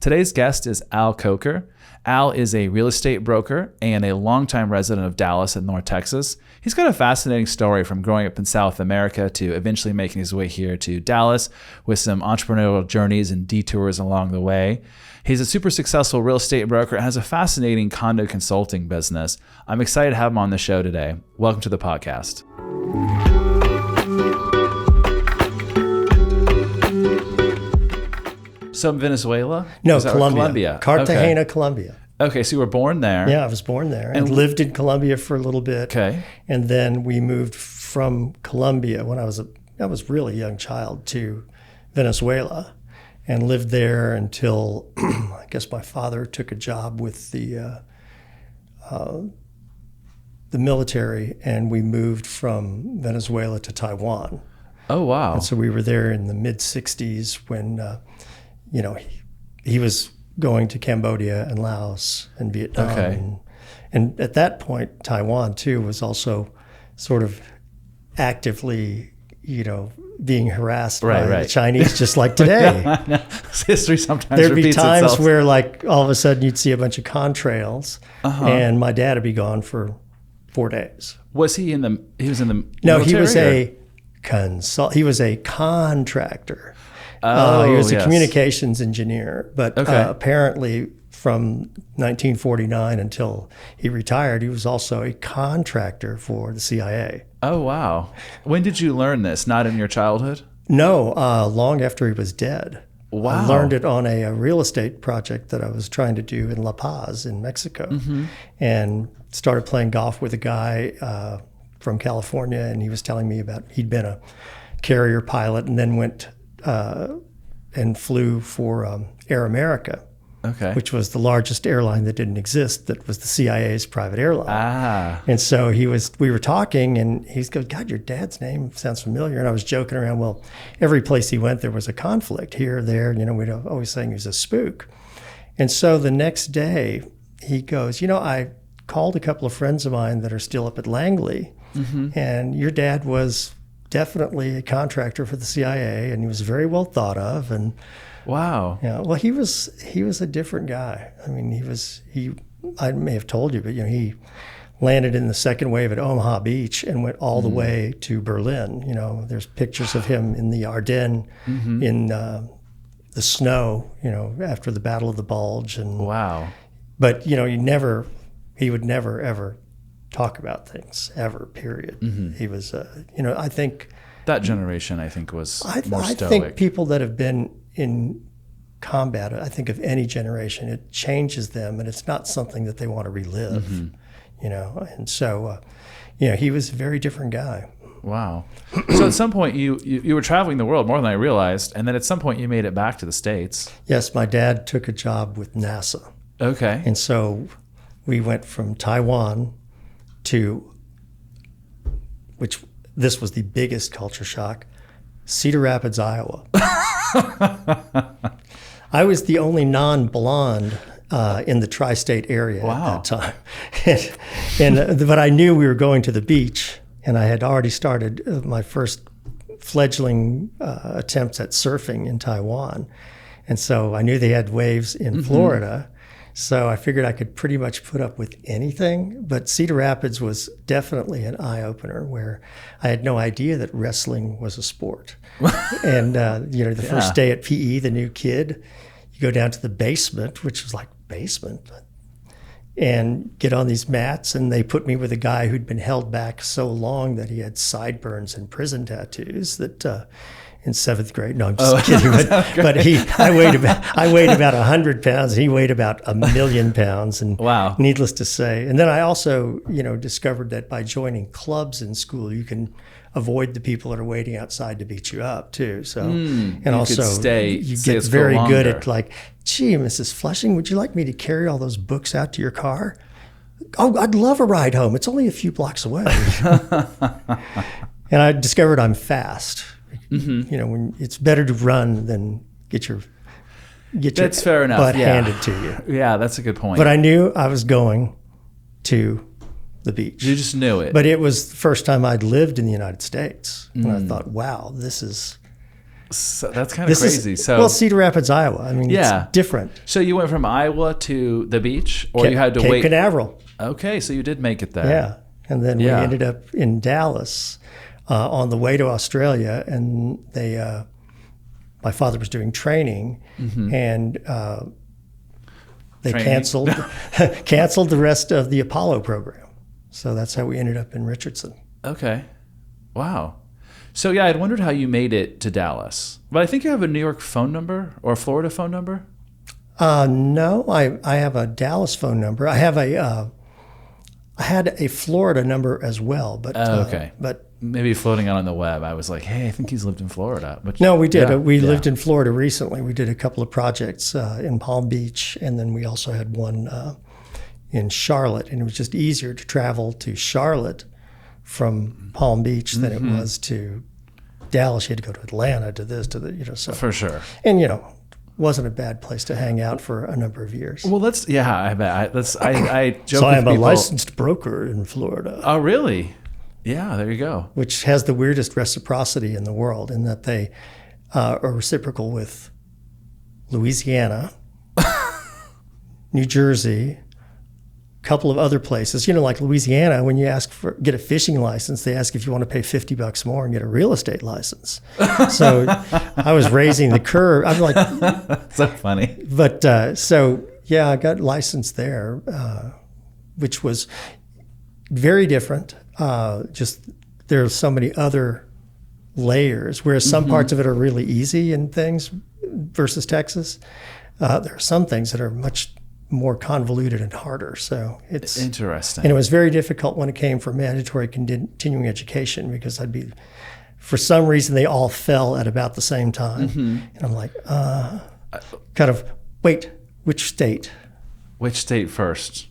Today's guest is Al Coker. Al is a real estate broker and a longtime resident of Dallas in North Texas. He's got a fascinating story from growing up in South America to eventually making his way here to Dallas with some entrepreneurial journeys and detours along the way. He's a super successful real estate broker and has a fascinating condo consulting business. I'm excited to have him on the show today. Welcome to the podcast. So Venezuela? No, Colombia. Cartagena, okay. Colombia. Okay, so you were born there. Yeah, I was born there and lived in Colombia for a little bit. Okay. And then we moved from Colombia when I was really young child to Venezuela and lived there until I guess my father took a job with the military, and we moved from Venezuela to Taiwan. Oh, wow. And so we were there in the mid-'60s when he was going to Cambodia and Laos and Vietnam. Okay. And at that point, Taiwan, too, was also sort of actively, being harassed by the Chinese, just like today. History sometimes There'd be repeats times itself. where, like, all of a sudden you'd see a bunch of contrails, and my dad would be gone for 4 days. Was he in the No, he military, was he was a contractor. Oh, he was a yes. communications engineer, but Okay. apparently from 1949 until he retired, he was also a contractor for the CIA. Oh, wow. When did you learn this? Not in your childhood? No, long after he was dead. Wow. I learned it on a real estate project that I was trying to do in La Paz in Mexico, and started playing golf with a guy from California, and he was telling me about he'd been a carrier pilot and then went and flew for Air America, Okay. which was the largest airline that didn't exist, that was the CIA's private airline. Ah. And so we were talking, and he goes, "God, your dad's name sounds familiar." And I was joking around, well, every place he went, there was a conflict here, there, we'd always saying he was a spook. And so the next day he goes, I called a couple of friends of mine that are still up at Langley, and your dad was definitely a contractor for the CIA, and he was very well thought of. And Wow. well, he was a different guy. I mean, I may have told you, but he landed in the second wave at Omaha Beach and went all the way to Berlin. There's pictures of him in the Ardennes in the snow, after the Battle of the Bulge. And Wow. but he would never ever talk about things ever. Period. He was, I think That generation, I think, was more I stoic. think people that have been in combat, I think of any generation, it changes them, and it's not something that they want to relive. And so, he was a very different guy. Wow. So at some point you were traveling the world more than I realized, and then at some point you made it back to the States. Yes, my dad took a job with NASA, Okay. and so we went from Taiwan to, which this was the biggest culture shock, Cedar Rapids, Iowa. I was the only non-blonde in the tri-state area at that time. But I knew we were going to the beach, and I had already started my first fledgling attempts at surfing in Taiwan. And so I knew they had waves in Florida. So I figured I could pretty much put up with anything. But Cedar Rapids was definitely an eye-opener, where I had no idea that wrestling was a sport. And, the first day at PE, the new kid, you go down to the basement, which was like basement, and get on these mats. And they put me with a guy who'd been held back so long that he had sideburns and prison tattoos that in 7th grade. No, I'm just kidding. But I weighed about 100 pounds. He weighed about 1,000,000 pounds. And Wow. Needless to say. And then I also, discovered that by joining clubs in school, you can avoid the people that are waiting outside to beat you up too. So, and also you get very good at like, "Gee, Mrs. Flushing, would you like me to carry all those books out to your car?" "Oh, I'd love a ride home. It's only a few blocks away." And I discovered I'm fast. When it's better to run than get your That's fair enough. butt handed to you. Yeah, that's a good point. But I knew I was going to the beach. You just knew it. But it was the first time I'd lived in the United States. And I thought, wow, this is So that's kind of crazy. Well, Cedar Rapids, Iowa. I mean, yeah, it's different. So you went from Iowa to the beach, or you had to wait? Cape Canaveral. Okay, so you did make it there. Yeah, and then we ended up in Dallas on the way to Australia, and my father was doing training, and they canceled the rest of the Apollo program. So that's how we ended up in Richardson. Okay, wow. So yeah, I'd wondered how you made it to Dallas, but I think you have a New York phone number or a Florida phone number. No, I have a Dallas phone number. I have I had a Florida number as well, but but maybe floating out on the web, I was like, hey, I think he's lived in Florida. But no, we did. We lived in Florida recently. We did a couple of projects in Palm Beach, and then we also had one in Charlotte, and it was just easier to travel to Charlotte from Palm Beach than it was to Dallas. You had to go to Atlanta, to this, to the, so. For sure. And, wasn't a bad place to hang out for a number of years. Well, I bet. I joke so I am with people. A licensed broker in Florida. Oh, really? Yeah, there you go. Which has the weirdest reciprocity in the world, in that they are reciprocal with Louisiana, New Jersey, a couple of other places. Like Louisiana, when you get a fishing license, they ask if you want to pay $50 more and get a real estate license. So I was raising the curve. I'm like, so funny. But I got licensed there, which was very different. Just there's so many other layers, whereas some parts of it are really easy and things versus Texas. There are some things that are much more convoluted and harder. So it's interesting. And it was very difficult when it came for mandatory continuing education, because for some reason, they all fell at about the same time. And I'm like, wait, which state? Which state first?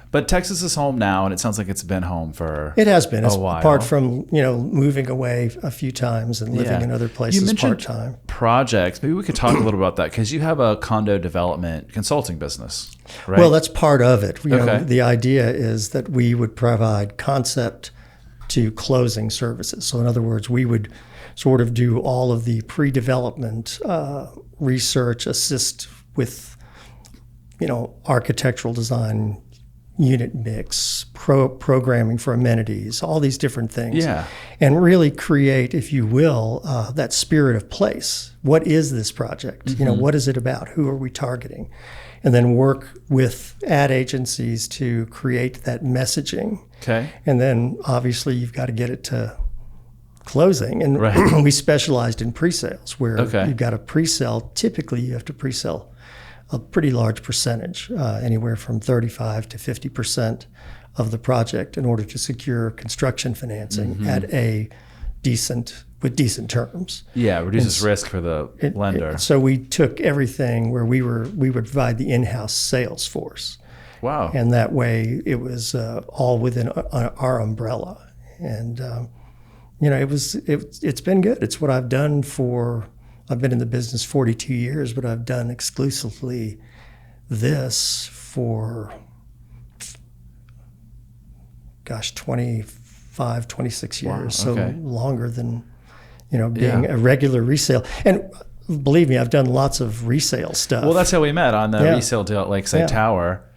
But Texas is home now, and it sounds like it's been home for It has been, a while. Apart from, moving away a few times and living in other places you mentioned part-time. Projects. Maybe we could talk a little about that, because you have a condo development consulting business, right? Well, that's part of it. The idea is that we would provide concept to closing services. So in other words, we would sort of do all of the pre-development research, assist with, architectural design, unit mix, programming for amenities, all these different things. Yeah. And really create, if you will, that spirit of place. What is this project? What is it about? Who are we targeting? And then work with ad agencies to create that messaging. Okay. And then obviously you've got to get it to closing. And we specialized in pre-sales, where you've got a pre-sale. Typically you have to pre-sell a pretty large percentage, anywhere from 35 to 50% of the project, in order to secure construction financing with decent terms. Yeah, reduces risk for the lender. So we took everything where we would provide the in-house sales force. Wow. And that way it was all within our umbrella. And it's been good. It's what I've done I've been in the business 42 years, but I've done exclusively this for, 25, 26 years. Wow, okay. So longer than, being a regular resale. And believe me, I've done lots of resale stuff. Well, that's how we met, on the resale deal at Lakeside Tower.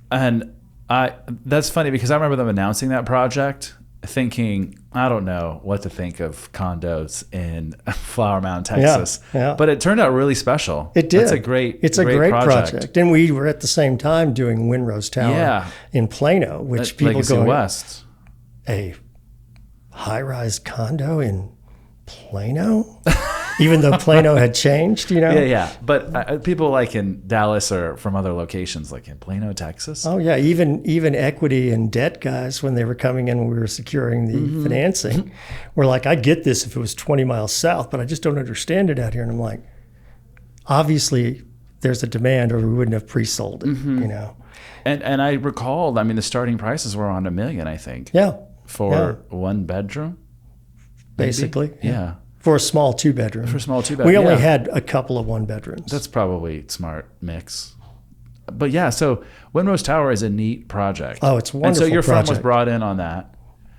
And that's funny, because I remember them announcing that project, thinking, I don't know what to think of condos in Flower Mound, Texas. Yeah. But it turned out really special. It did. It's a great project. And we were at the same time doing Windrose Tower in Plano, which people Legacy go West. A high-rise condo in Plano? Even though Plano had changed, Yeah. But people like in Dallas or from other locations, like in Plano, Texas. Oh, yeah. Even equity and debt guys, when they were coming in, when we were securing the financing, were like, I get this if it was 20 miles south, but I just don't understand it out here. And I'm like, obviously there's a demand, or we wouldn't have pre-sold it, And I recall, the starting prices were on $1 million, I think. Yeah. For one bedroom? Basically. Maybe? Yeah. For a small two-bedroom. We only had a couple of one-bedrooms. That's probably smart mix. But yeah, so Windrose Tower is a neat project. Oh, it's a wonderful project. And so your project. firm was brought in on that.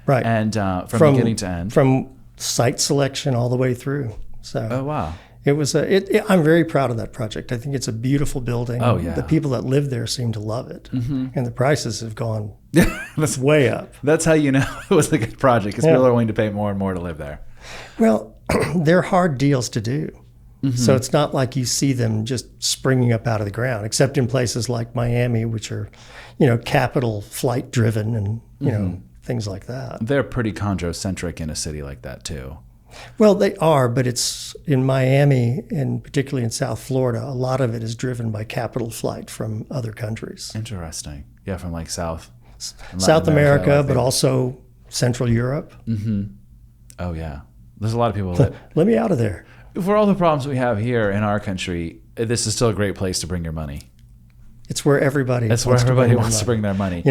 Right. And from beginning to end. From site selection all the way through. So Oh, wow. it was I'm very proud of that project. I think it's a beautiful building. Oh, yeah. The people that live there seem to love it. And the prices have gone That's way up. That's how you know it was a good project, because people are willing to pay more and more to live there. Well, they're hard deals to do. So it's not like you see them just springing up out of the ground, except in places like Miami, which are, capital flight driven and, things like that. They're pretty chondrocentric in a city like that, too. Well, they are, but it's in Miami, and particularly in South Florida, a lot of it is driven by capital flight from other countries. Interesting. Yeah, from like South America, but also Central Europe. Oh, yeah. There's a lot of people that... Let me out of there. For all the problems we have here in our country, this is still a great place to bring your money. It's where everybody wants to bring their money.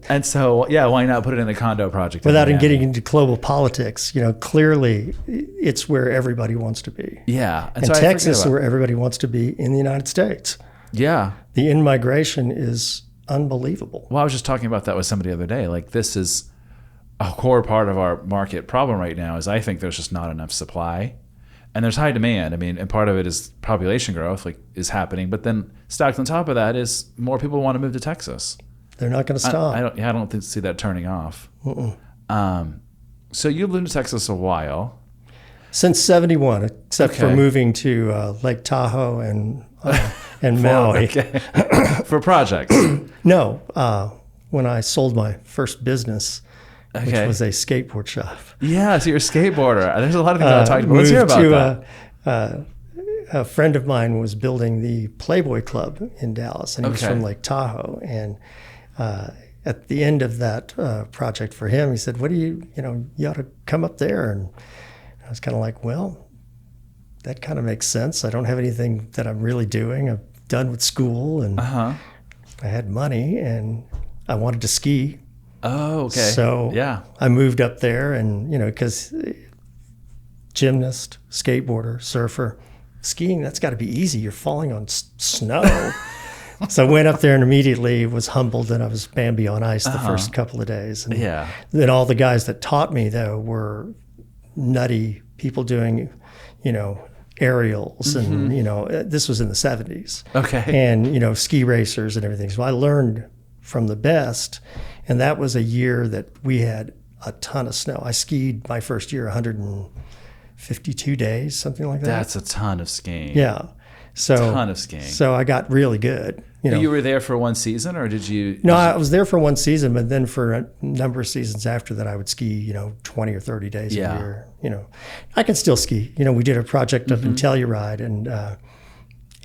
And so, why not put it in the condo project? Without getting into global politics, clearly it's where everybody wants to be. Yeah. And Texas is where everybody wants to be in the United States. Yeah. The in-migration is unbelievable. Well, I was just talking about that with somebody the other day. Like, this is a core part of our market problem right now, is I think there's just not enough supply. And there's high demand. I mean, and part of it is population growth, is happening. But then stacked on top of that is more people want to move to Texas. They're not going to stop. I don't see that turning off. So you've lived in Texas a while. Since '71, except for moving to Lake Tahoe and Maui. For projects. No, when I sold my first business, which was a skateboard shop. Yeah, so you're a skateboarder. There's a lot of things I want to talk about. Let's hear about that. A friend of mine was building the Playboy Club in Dallas, and he was from Lake Tahoe. And at the end of that project for him, he said, "What do you ought to come up there." And I was kind of like, well, that kind of makes sense. I don't have anything that I'm really doing. I'm done with school, and I had money, and I wanted to ski. Oh, okay. So I moved up there, and because gymnast, skateboarder, surfer, skiing, that's got to be easy. You're falling on snow. So I went up there and immediately was humbled that I was Bambi on ice the first couple of days. And then all the guys that taught me, though, were nutty people doing, aerials, and this was in the 70s. Okay. And ski racers and everything. So I learned from the best. And that was a year that we had a ton of snow. I skied my first year 152 days, something like that. That's a ton of skiing. Yeah. Ton of skiing. So I got really good. You were there for one season, or did you? No, I was there for one season, but then for a number of seasons after that, I would ski, 20 or 30 days a year. I can still ski. We did a project up in Telluride, and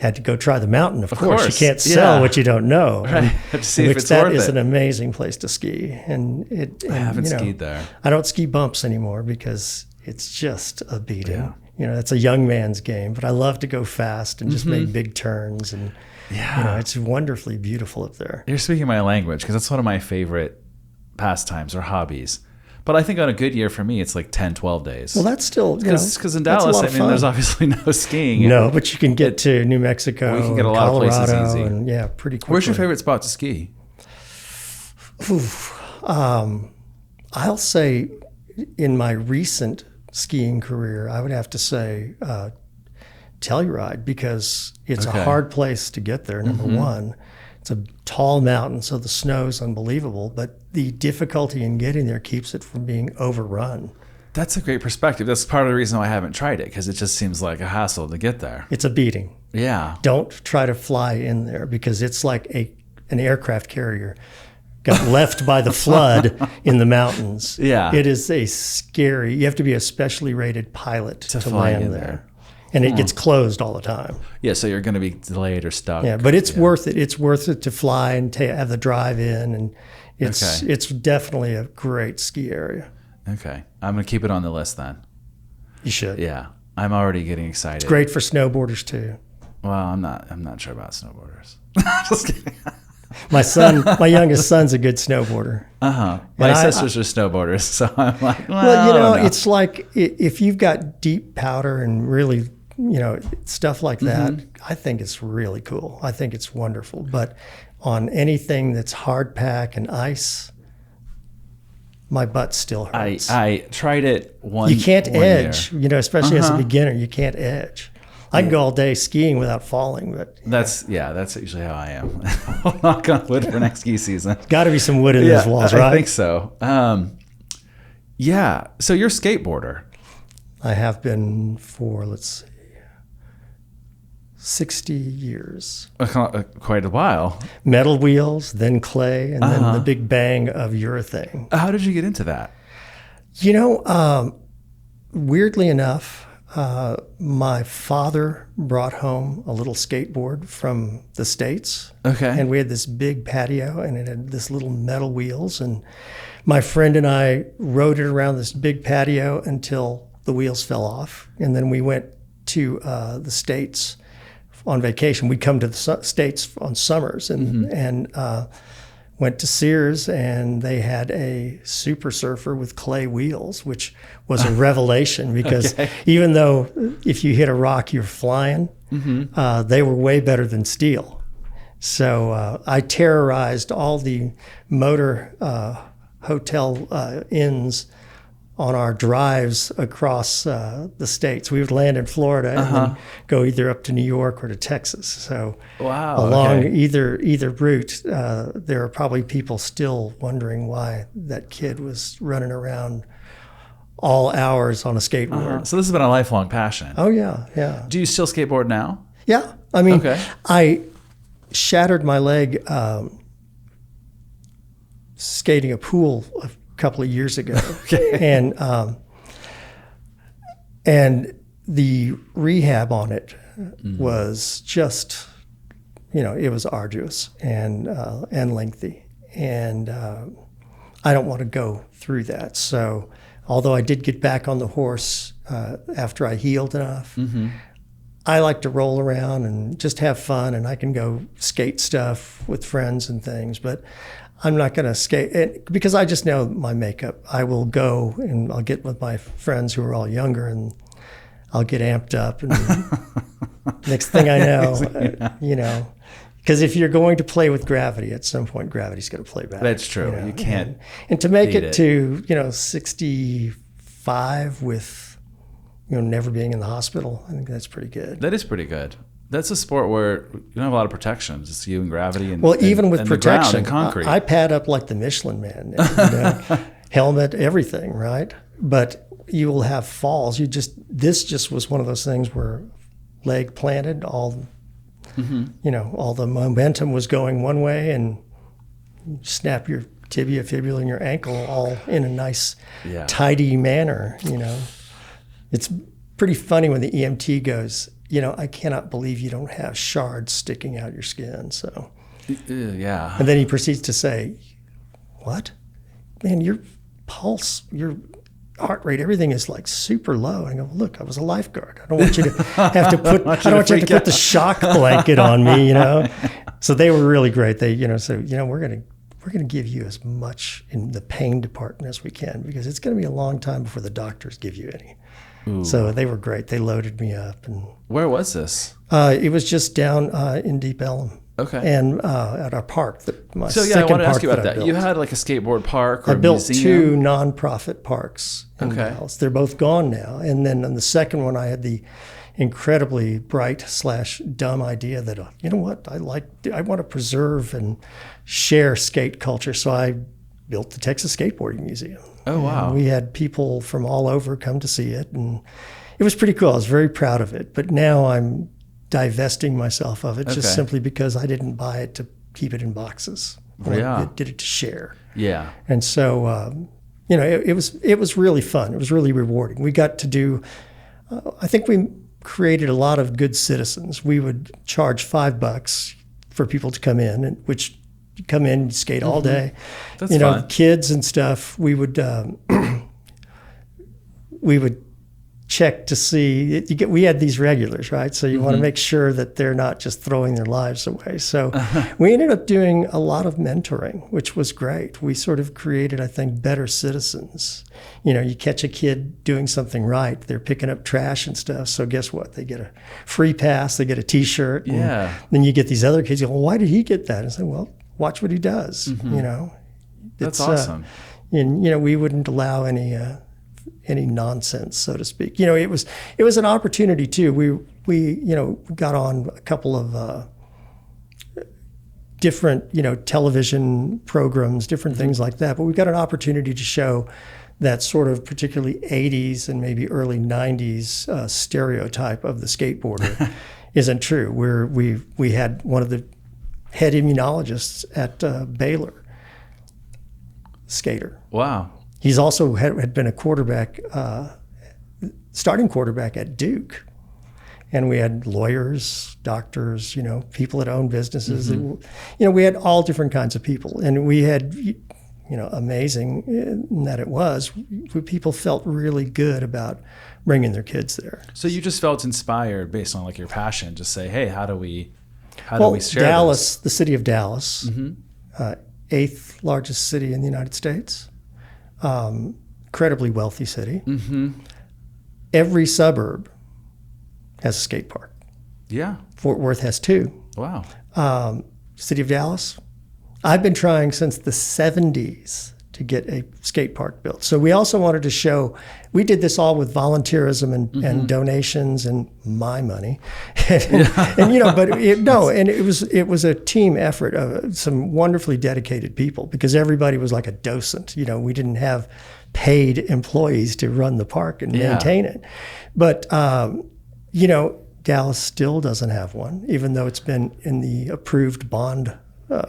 had to go try the mountain. Of course. You can't sell what you don't know. Right. To see if it's that worth is it. An amazing place to ski. And I haven't skied there. I don't ski bumps anymore because it's just a beating. It's a young man's game, but I love to go fast and just make big turns. And it's wonderfully beautiful up there. You're speaking my language, because that's one of my favorite pastimes or hobbies. But I think on a good year for me, it's like 10, 12 days. Well, that's still, because in Dallas, there's obviously no skiing. No, but you can get to New Mexico, we can get a lot Colorado, of places easy. And pretty quickly. Where's your favorite spot to ski? I'll say in my recent skiing career, I would have to say Telluride, because it's a hard place to get there, number one. It's a tall mountain, so the snow's unbelievable, but the difficulty in getting there keeps it from being overrun. That's a great perspective. That's part of the reason why I haven't tried it, because it just seems like a hassle to get there. It's a beating. Yeah. Don't try to fly in there, because it's like an aircraft carrier got left by the flood in the mountains. Yeah. It is you have to be a specially rated pilot to land there. And it gets closed all the time. Yeah, so you're going to be delayed or stuck. Yeah, but it's worth it. It's worth it to fly and have the drive in, and it's definitely a great ski area. Okay, I'm going to keep it on the list then. You should. Yeah, I'm already getting excited. It's great for snowboarders too. Well, I'm not sure about snowboarders. Just kidding. My youngest son's a good snowboarder. My sisters are snowboarders, so I'm like, it's like if you've got deep powder and really, stuff like that, I think it's really cool. I think it's wonderful. But on anything that's hard pack and ice, my butt still hurts. I tried it one. You can't one edge, year. Especially as a beginner, you can't edge. I can go all day skiing without falling, but that's usually how I am. I'll knock on wood for next ski season. Got to be some wood in those walls, right? I think so. So you're a skateboarder. I have been for 60 years. Quite a while. Metal wheels, then clay, and then the big bang of urethane. How did you get into that? Weirdly enough, my father brought home a little skateboard from the States. Okay. And we had this big patio, and it had this little metal wheels. And my friend and I rode it around this big patio until the wheels fell off. And then we went to the States on vacation. We'd come to the States on summers and went to Sears, and they had a Super Surfer with clay wheels, which was a revelation because even though if you hit a rock, you're flying, they were way better than steel. So I terrorized all the motor hotel inns on our drives across the states. We would land in Florida and then go either up to New York or to Texas. So along either route, there are probably people still wondering why that kid was running around all hours on a skateboard. So this has been a lifelong passion. Oh, yeah. Do you still skateboard now? Yeah. I mean, I shattered my leg skating a pool a couple of years ago. And the rehab on it was just, it was arduous and lengthy. And I don't want to go through that. So although I did get back on the horse after I healed enough, I like to roll around and just have fun, and I can go skate stuff with friends and things, but I'm not going to skate because I just know my makeup. I will go and I'll get with my friends who are all younger, and I'll get amped up, and next thing I know, because if you're going to play with gravity, at some point gravity's going to play back. That's true. You can't. And to make it to 65 with never being in the hospital, I think that's pretty good. That is pretty good. That's a sport where you don't have a lot of protections. It's you and gravity and even with protection, and concrete. I pad up like the Michelin Man, helmet, everything, right? But you will have falls. This just was one of those things where leg planted, all the momentum was going one way, and you snap your tibia, fibula, and your ankle all in a nice, tidy manner. It's pretty funny when the EMT goes, I cannot believe you don't have shards sticking out your skin. So, yeah. And then he proceeds to say, "What? Man, your pulse, your heart rate, everything is like super low." And I go, "Look, I was a lifeguard. I don't want you to have to put. I don't want you to put the shock blanket on me, So they were really great. They, we're gonna give you as much in the pain department as we can because it's going to be a long time before the doctors give you any." Ooh. So they were great. They loaded me up. And where was this? It was just down in Deep Ellum. Okay. And at our park. I wanted to ask you about that. You had like a skateboard park or a museum? I built two nonprofit parks in Dallas. They're both gone now. And then on the second one, I had the incredibly bright/dumb idea that, I want to preserve and share skate culture. So I built the Texas Skateboarding Museum. Oh, wow. And we had people from all over come to see it, and it was pretty cool. I was very proud of it. But now I'm divesting myself of it just simply because I didn't buy it to keep it in boxes. I did it to share. Yeah. And so, it was really fun. It was really rewarding. We got to do, I think we created a lot of good citizens. We would charge $5 for people to come in, which you come in, you skate all day. That's fun. Kids and stuff. We would check to see. We had these regulars, right? So you want to make sure that they're not just throwing their lives away. So we ended up doing a lot of mentoring, which was great. We sort of created, I think, better citizens. You catch a kid doing something right, they're picking up trash and stuff. So guess what? They get a free pass. They get a T-shirt. Yeah. Then you get these other kids go, well, why did he get that? And I say, well, watch what he does. That's awesome. And, we wouldn't allow any nonsense, so to speak. It was an opportunity too. We got on a couple of different, television programs, different things like that. But we got an opportunity to show that sort of particularly 80s and maybe early 90s stereotype of the skateboarder isn't true. We had one of the head immunologists at Baylor, skater. Wow. He's also had been a quarterback, starting quarterback at Duke. And we had lawyers, doctors, people that own businesses. Mm-hmm. We had all different kinds of people. And we had, amazing that it was, people felt really good about bringing their kids there. So you just felt inspired based on like your passion, just say, hey, how do we share Dallas, this? The city of Dallas, Mm-hmm. 8th largest city in the United States, incredibly wealthy city. Mm-hmm. Every suburb has a skate park. Yeah. Fort Worth has 2. Wow. City of Dallas, I've been trying since the 70s to get a skate park built. So we also wanted to show, we did this all with volunteerism and donations and my money. But it was a team effort of some wonderfully dedicated people because everybody was like a docent. We didn't have paid employees to run the park and maintain it. But, Dallas still doesn't have one, even though it's been in the approved bond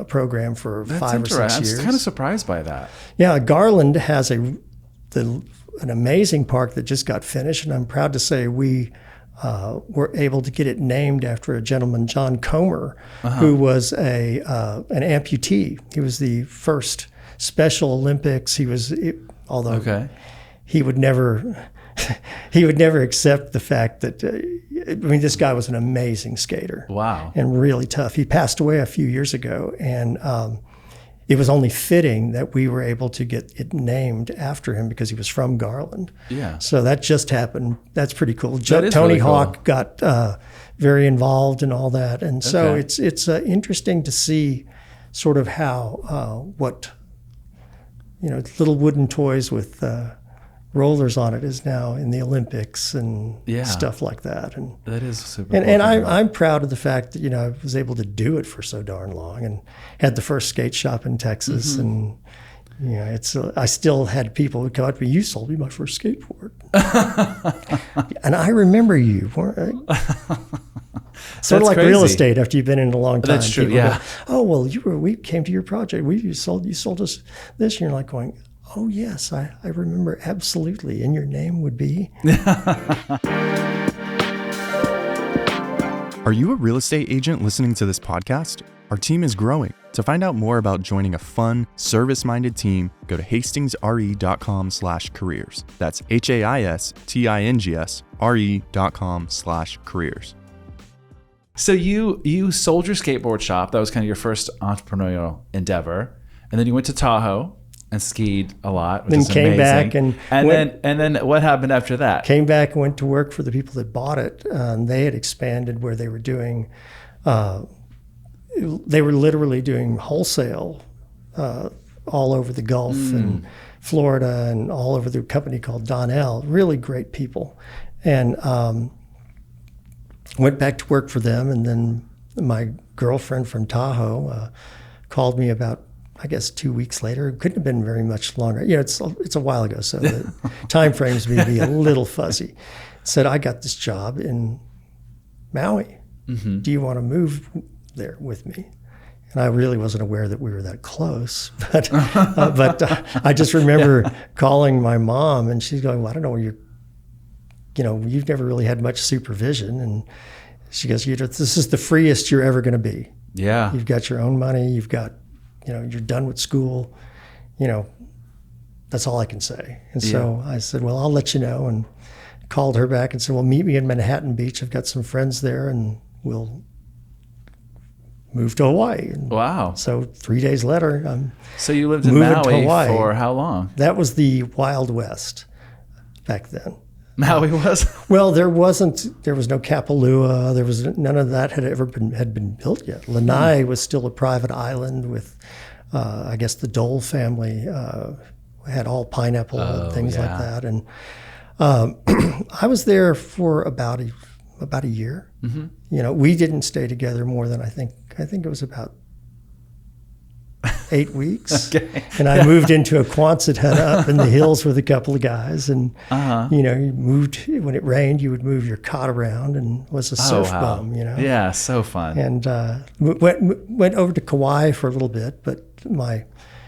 program for 5 or 6 years. I'm kind of surprised by that. Yeah, Garland has an amazing park that just got finished, and I'm proud to say we were able to get it named after a gentleman, John Comer, who was an amputee. He was the first Special Olympics. He would never. He would never accept the fact that, this guy was an amazing skater. Wow. And really tough. He passed away a few years ago, and it was only fitting that we were able to get it named after him because he was from Garland. Yeah. So that just happened. That's pretty cool. Tony really cool. Hawk got very involved in all that. And so it's interesting to see sort of how little wooden toys with rollers on it is now in the Olympics and stuff like that. And that is super and cool. I'm proud of the fact that, I was able to do it for so darn long and had the first skate shop in Texas. And, I still had people who come up to me, you sold me my first skateboard. And I remember you. Sort of like crazy. real estate after you've been in it a long time. That's true, people yeah. go, oh, well, we came to your project. You sold us this. And you're like going, oh, yes, I remember absolutely. And your name would be? Are you a real estate agent listening to this podcast? Our team is growing. To find out more about joining a fun, service-minded team, go to hastingsre.com/careers. That's HAISTINGSRE.com/careers. So you sold your skateboard shop. That was kind of your first entrepreneurial endeavor. And then you went to Tahoe and skied a lot, which is came amazing. Back and then what happened after that? Came back and went to work for the people that bought it. They had expanded where they were doing, they were literally doing wholesale all over the Gulf and Florida and all over the company called Donnell. Really great people. And went back to work for them. And then my girlfriend from Tahoe called me about, I guess 2 weeks later. It couldn't have been very much longer. It's a while ago, so the time frames may be a little fuzzy. Said, I got this job in Maui. Mm-hmm. Do you want to move there with me? And I really wasn't aware that we were that close. But I just remember calling my mom, and she's going, well, I don't know where you've never really had much supervision. And she goes, this is the freest you're ever going to be. Yeah. You've got your own money. You've got, you're done with school. That's all I can say. And so I said, well, I'll let you know. And called her back and said, well, meet me in Manhattan Beach. I've got some friends there and we'll move to Hawaii. And wow. So 3 days later, so you lived in Maui for how long? That was the Wild West back then. Maui was? Well, there was no Kapalua. There was none of that had been built yet. Lanai was still a private island with, I guess, the Dole family had all pineapple and things like that. And I was there for about a year. We didn't stay together more than I think it was about 8 weeks. Okay. And I moved into a Quonset hut up in the hills with a couple of guys. And, you moved, when it rained, you would move your cot around and was a surf bum, Yeah, so fun. And went over to Kauai for a little bit, but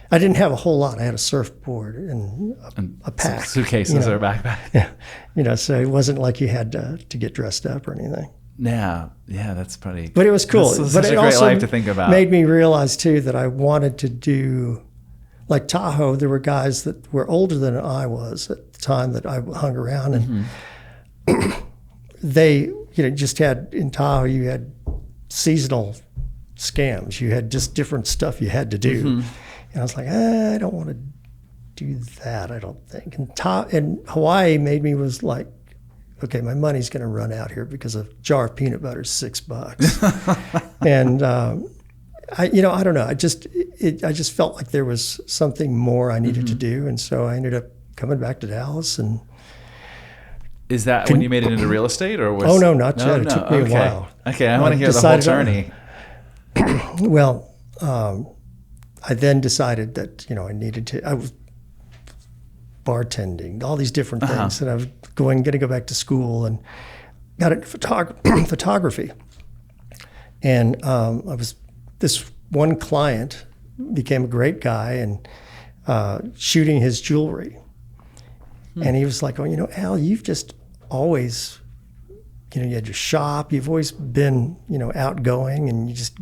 I didn't have a whole lot. I had a surfboard and a pack. Suitcases or a backpack. Yeah. So it wasn't like you had to get dressed up or anything. Yeah, that's pretty. But it was cool. This is but such it a great also life to think about. Made me realize too that I wanted to do, like Tahoe. There were guys that were older than I was at the time that I hung around, and they, just had in Tahoe. You had seasonal scams. You had just different stuff you had to do, and I was like, I don't want to do that. I don't think. And Hawaii made me was like, okay, my money's going to run out here because a jar of peanut butter is $6. And I don't know. I just felt like there was something more I needed to do, and so I ended up coming back to Dallas. And is that when you made it into real estate, or was? Oh no, not yet. It took me a while. Okay, I want to hear the whole journey. Well, I then decided that I needed to. I was bartending, all these different things, and I was going to go back to school and got into photography. And this one client became a great guy and shooting his jewelry. And he was like, Al, you've just always, you had your shop, you've always been, outgoing, and you just,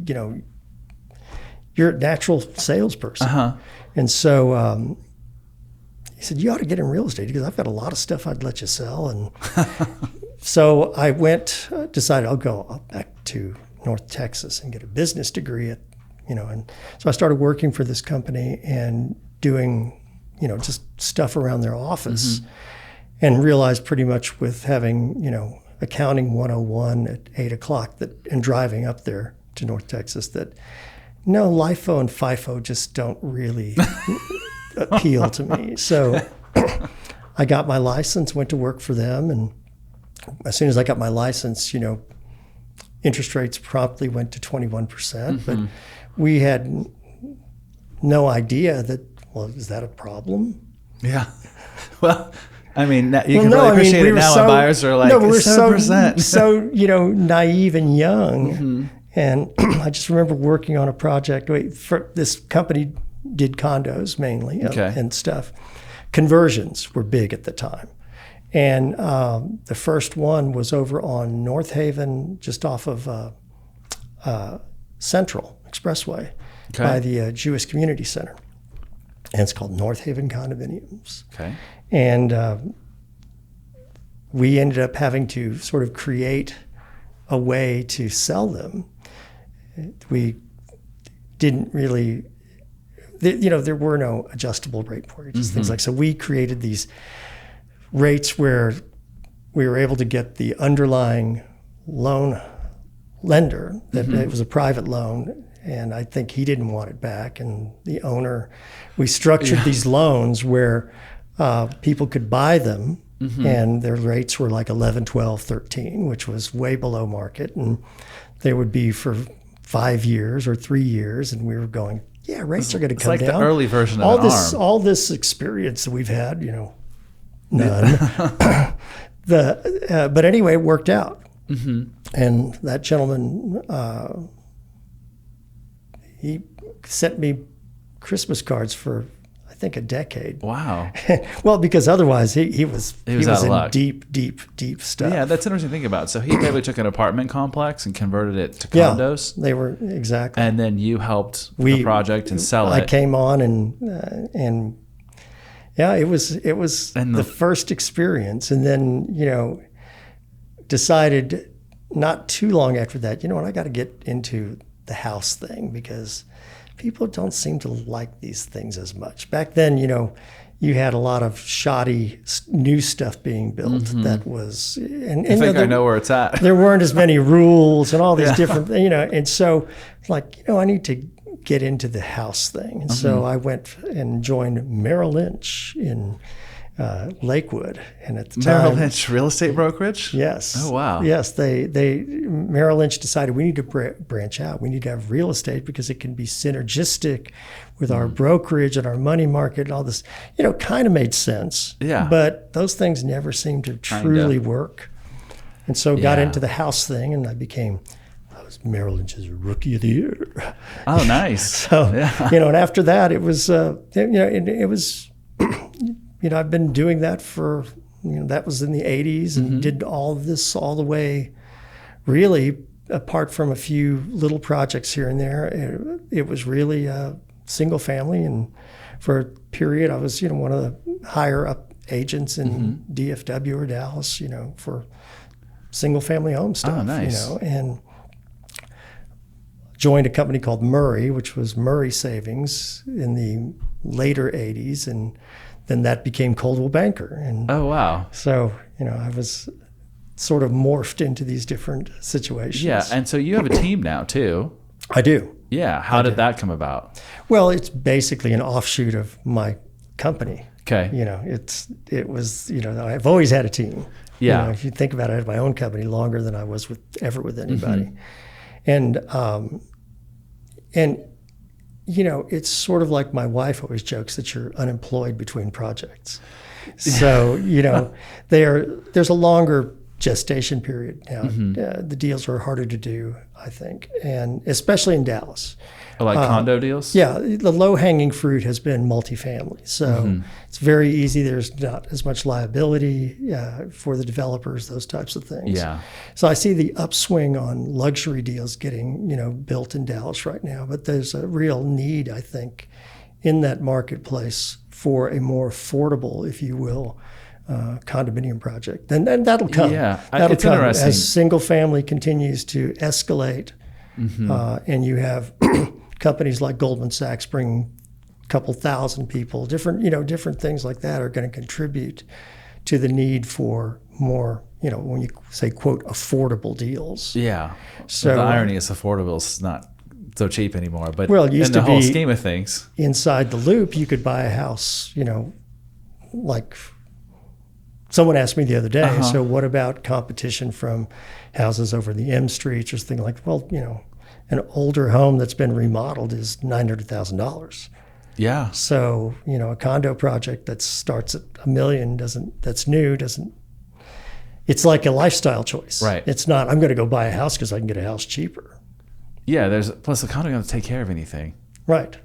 you're a natural salesperson. And so he said, you ought to get in real estate because I've got a lot of stuff I'd let you sell. And so I decided I'll go back to North Texas and get a business degree and so I started working for this company and doing, just stuff around their office, and realized pretty much with having, accounting 101 at 8:00 and driving up there to North Texas that no, LIFO and FIFO just don't really appeal to me. So I got my license, went to work for them, and as soon as I got my license, interest rates promptly went to 21%. But we had no idea that, is that a problem? Yeah. Well, I mean, you can really appreciate it now when buyers are like, we're 7%. so naive and young. And I just remember working on a project. For this company did condos mainly and stuff. Conversions were big at the time. And the first one was over on North Haven, just off of Central Expressway by the Jewish Community Center. And it's called North Haven Condominiums. Okay. And we ended up having to sort of create a way to sell them. We didn't really, there were no adjustable rate mortgages, things like so. We created these rates where we were able to get the underlying loan lender, that it was a private loan, and I think he didn't want it back. And the owner, we structured these loans where people could buy them, and their rates were like 11, 12, 13, which was way below market. And they would be for 5 years or 3 years, and we were going, rates are going to come down. It's like the early version of an ARM. All this experience that we've had, none. But anyway, it worked out. And that gentleman, he sent me Christmas cards for, I think, a decade. Wow. Well, because otherwise he was out of in luck. deep stuff. Yeah, that's interesting to think about. So he probably took an apartment complex and converted it to condos. Yeah, they were exactly. And then you helped the project and sell it. I came on and it was the first experience, and then decided not too long after that, I got to get into the house thing because people don't seem to like these things as much. Back then, you had a lot of shoddy new stuff being built that was, and I think I know where it's at. There weren't as many rules and all these different, and so like, I need to get into the house thing. And so I went and joined Merrill Lynch in Lakewood. And at the time, Merrill Lynch real estate brokerage? Yes. Oh, wow. Yes. Merrill Lynch decided we need to branch out. We need to have real estate because it can be synergistic with our brokerage and our money market and all this, kind of made sense. Yeah. But those things never seemed to truly work. And so got into the house thing, and I was Merrill Lynch's Rookie of the Year. Oh, nice. So, and after that, it was, it was, I've been doing that for, that was in the 80s and did all of this all the way, really, apart from a few little projects here and there. It was really a single family. And for a period, I was, one of the higher up agents in DFW or Dallas, for single family home stuff. Oh, nice. And joined a company called Murray, which was Murray Savings in the later 80s. And then that became Coldwell Banker. And oh, wow. so, I was sort of morphed into these different situations. Yeah. And so you have a team now too. I do. Yeah. How did that come about? Well, it's basically an offshoot of my company. Okay. It was, I've always had a team. Yeah. If you think about it, I had my own company longer than I was ever with anybody. And it's sort of like my wife always jokes that you're unemployed between projects. So, there's a longer gestation period now. The deals are harder to do, I think, and especially in Dallas. Like condo deals? Yeah, the low-hanging fruit has been multifamily. So it's very easy. There's not as much liability for the developers, those types of things. Yeah. So I see the upswing on luxury deals getting, built in Dallas right now. But there's a real need, I think, in that marketplace for a more affordable, if you will, condominium project. And that'll come. Yeah, that'll it's come interesting. as single family continues to escalate. And you have companies like Goldman Sachs bringing a couple thousand people, different things like that are going to contribute to the need for more, when you say, quote, affordable deals. Yeah. So the irony is affordable is not so cheap anymore. But well, it used in the to whole be scheme of things, inside the loop, you could buy a house, like someone asked me the other day, so what about competition from houses over the M streets or something like, well, an older home that's been remodeled is $900,000. yeah. So, a condo project that starts at $1 million it's like a lifestyle choice. Right. It's not, I'm going to go buy a house because I can get a house cheaper. Yeah, plus the condo doesn't take care of anything. Right.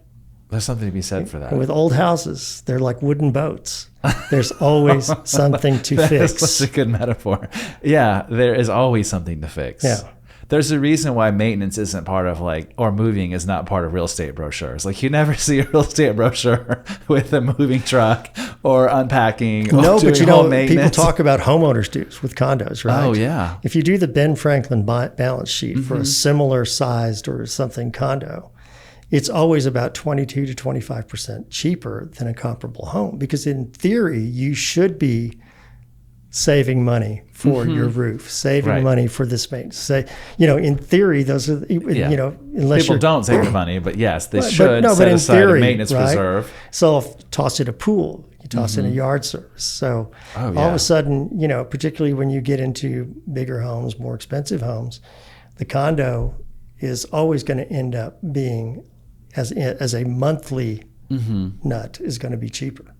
There's something to be said for that. And with old houses, they're like wooden boats. There's always something to fix. That's such a good metaphor. Yeah, there is always something to fix. Yeah. There's a reason why maintenance isn't part of or moving is not part of real estate brochures. Like you never see a real estate brochure with a moving truck or unpacking or no, doing but home maintenance. people talk about homeowners dues with condos, right? Oh, yeah. If you do the Ben Franklin balance sheet for a similar sized or something condo, it's always about 22 to 25% cheaper than a comparable home because in theory, you should be saving money for your roof, saving money for this maintenance. In theory, those are, unless people don't save the money, but yes, they should set in aside theory, a maintenance right? reserve. So if toss in a pool, you toss in a yard service. So all of a sudden, particularly when you get into bigger homes, more expensive homes, the condo is always going to end up being as a monthly nut is going to be cheaper.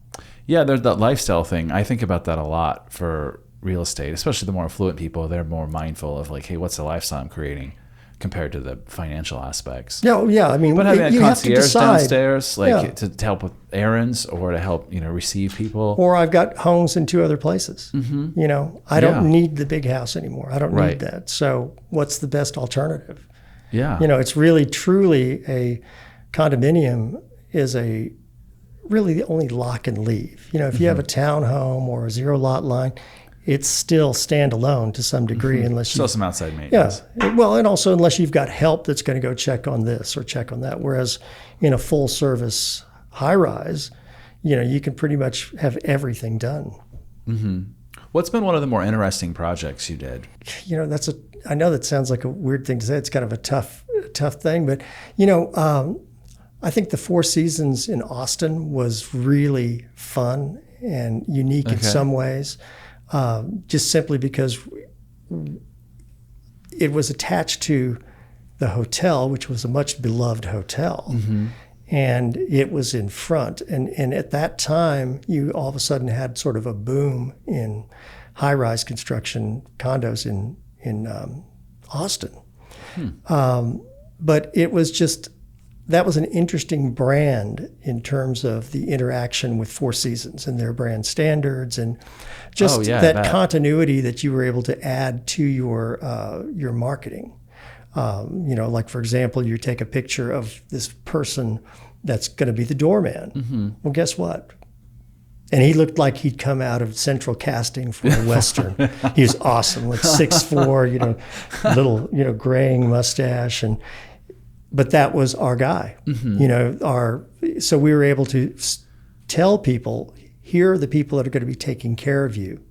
Yeah, there's that lifestyle thing. I think about that a lot for real estate, especially the more affluent people. They're more mindful of hey, what's the lifestyle I'm creating compared to the financial aspects. Yeah. I mean, but having a you have to concierge decide downstairs, to help with errands or to help, receive people. Or I've got homes in 2 other places. I don't need the big house anymore. I don't need that. So what's the best alternative? Yeah. It's really, truly a condominium is really the only lock and leave. If you have a townhome or a 0 lot line, it's still standalone to some degree unless you still some outside maintenance. Yeah. Well, and also unless you've got help that's going to go check on this or check on that. Whereas in a full service high rise, you can pretty much have everything done. What's been one of the more interesting projects you did? I know that sounds like a weird thing to say. It's kind of a tough thing, but I think the Four Seasons in Austin was really fun and unique in some ways, just simply because it was attached to the hotel, which was a much beloved hotel. And it was in front. And at that time, you all of a sudden had sort of a boom in high-rise construction condos in Austin. But it was just, that was an interesting brand in terms of the interaction with Four Seasons and their brand standards and just that continuity that you were able to add to your marketing. Like for example, you take a picture of this person that's going to be the doorman. Well, guess what? And he looked like he'd come out of central casting for a Western. He was awesome, like 6'4", little, graying mustache. But that was our guy, so we were able to tell people, here are the people that are going to be taking care of you.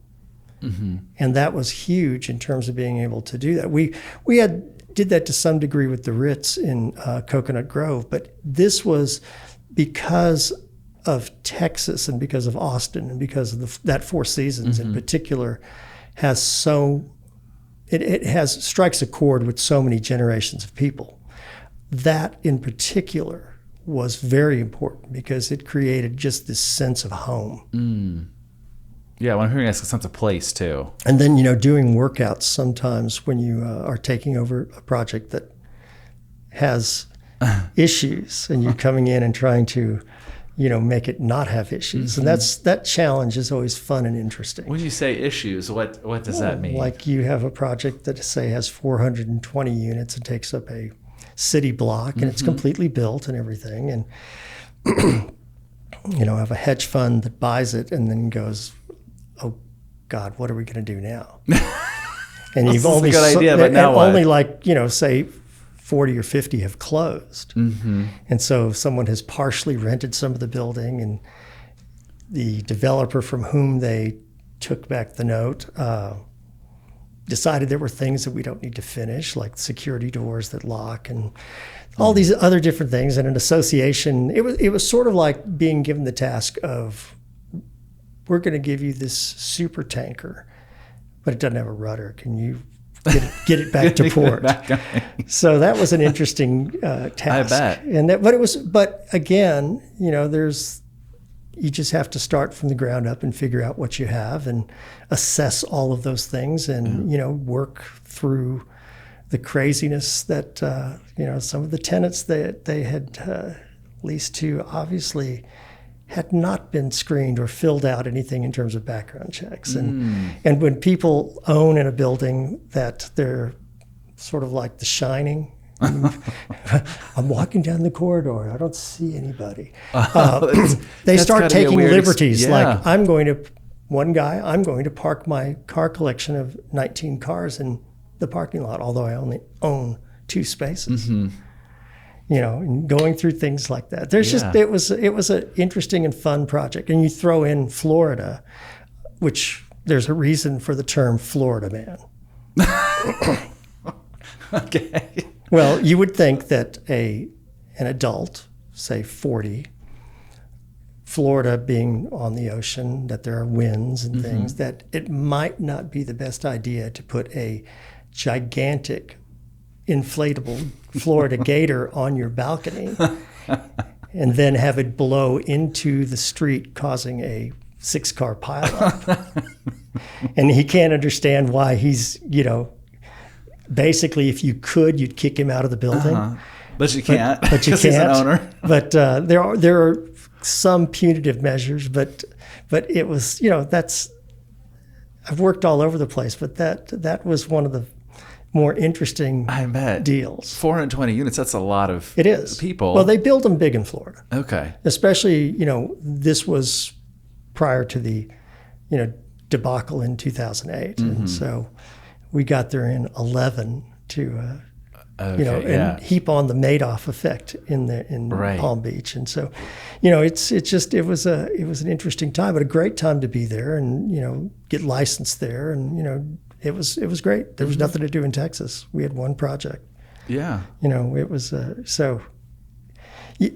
And that was huge in terms of being able to do that. We did that to some degree with the Ritz in Coconut Grove, but this was because of Texas and because of Austin and because of that Four Seasons in particular strikes a chord with so many generations of people. That in particular was very important because it created just this sense of home. Yeah, when I'm hearing that's a sense of place too. And then, doing workouts sometimes when you are taking over a project that has issues and you're coming in and trying to, make it not have issues. And that challenge is always fun and interesting. When you say issues, what does that mean? Like you have a project that, say, has 420 units and takes up a city block and it's completely built and everything. And, have a hedge fund that buys it and then goes, oh God, what are we going to do now? And you've only, say 40 or 50 have closed. And so someone has partially rented some of the building and the developer from whom they took back the note decided there were things that we don't need to finish, like security doors that lock and all these other different things. And an association, it was sort of like being given the task of, we're going to give you this super tanker, but it doesn't have a rudder. Can you get it back to port? So that was an interesting task. I bet. But again, you just have to start from the ground up and figure out what you have and assess all of those things and, work through the craziness that, some of the tenants that they had leased to obviously had not been screened or filled out anything in terms of background checks. And when people own in a building that they're sort of like The Shining, I'm walking down the corridor, I don't see anybody. They start taking liberties like, I'm going to park my car collection of 19 cars in the parking lot, although I only own 2 spaces. And going through things like that. It was an interesting and fun project. And you throw in Florida, which there's a reason for the term Florida man. Okay. Well, you would think that an adult, say 40, Florida being on the ocean, that there are winds and things, that it might not be the best idea to put a gigantic inflatable Florida gator on your balcony and then have it blow into the street, causing a 6-car pileup. And he can't understand why he's, basically, if you could, you'd kick him out of the building. But you can't. But you can't. He's an owner. But there are some punitive measures. But it was, I've worked all over the place. But that was one of the more interesting deals. 420 units, that's a lot of people. Well, they build them big in Florida. Okay. Especially, this was prior to the, debacle in 2008. And so we got there in 11 to, and heap on the Madoff effect in Palm Beach. And so, it was an interesting time, but a great time to be there and, get licensed there. And, it was great. There was nothing to do in Texas. We had one project. Yeah. It was, so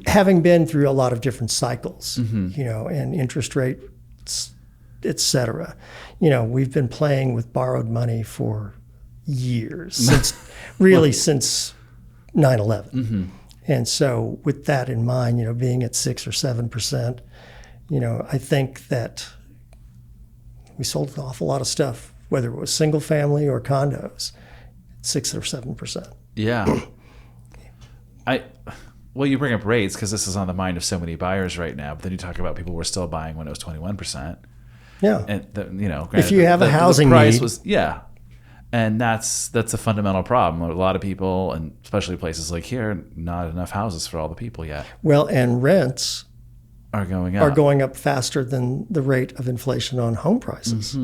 having been through a lot of different cycles, and interest rates, et cetera, we've been playing with borrowed money for years, since 9/11. And so with that in mind, being at 6 or 7%, I think that we sold an awful lot of stuff, whether it was single family or condos, 6 or 7%. Yeah. Well, you bring up rates because this is on the mind of so many buyers right now. But then you talk about people were still buying when it was 21%. Yeah. And if you have a housing the price need, was and that's a fundamental problem. A lot of people, and especially places like here, not enough houses for all the people yet. Well, and rents are going up faster than the rate of inflation on home prices.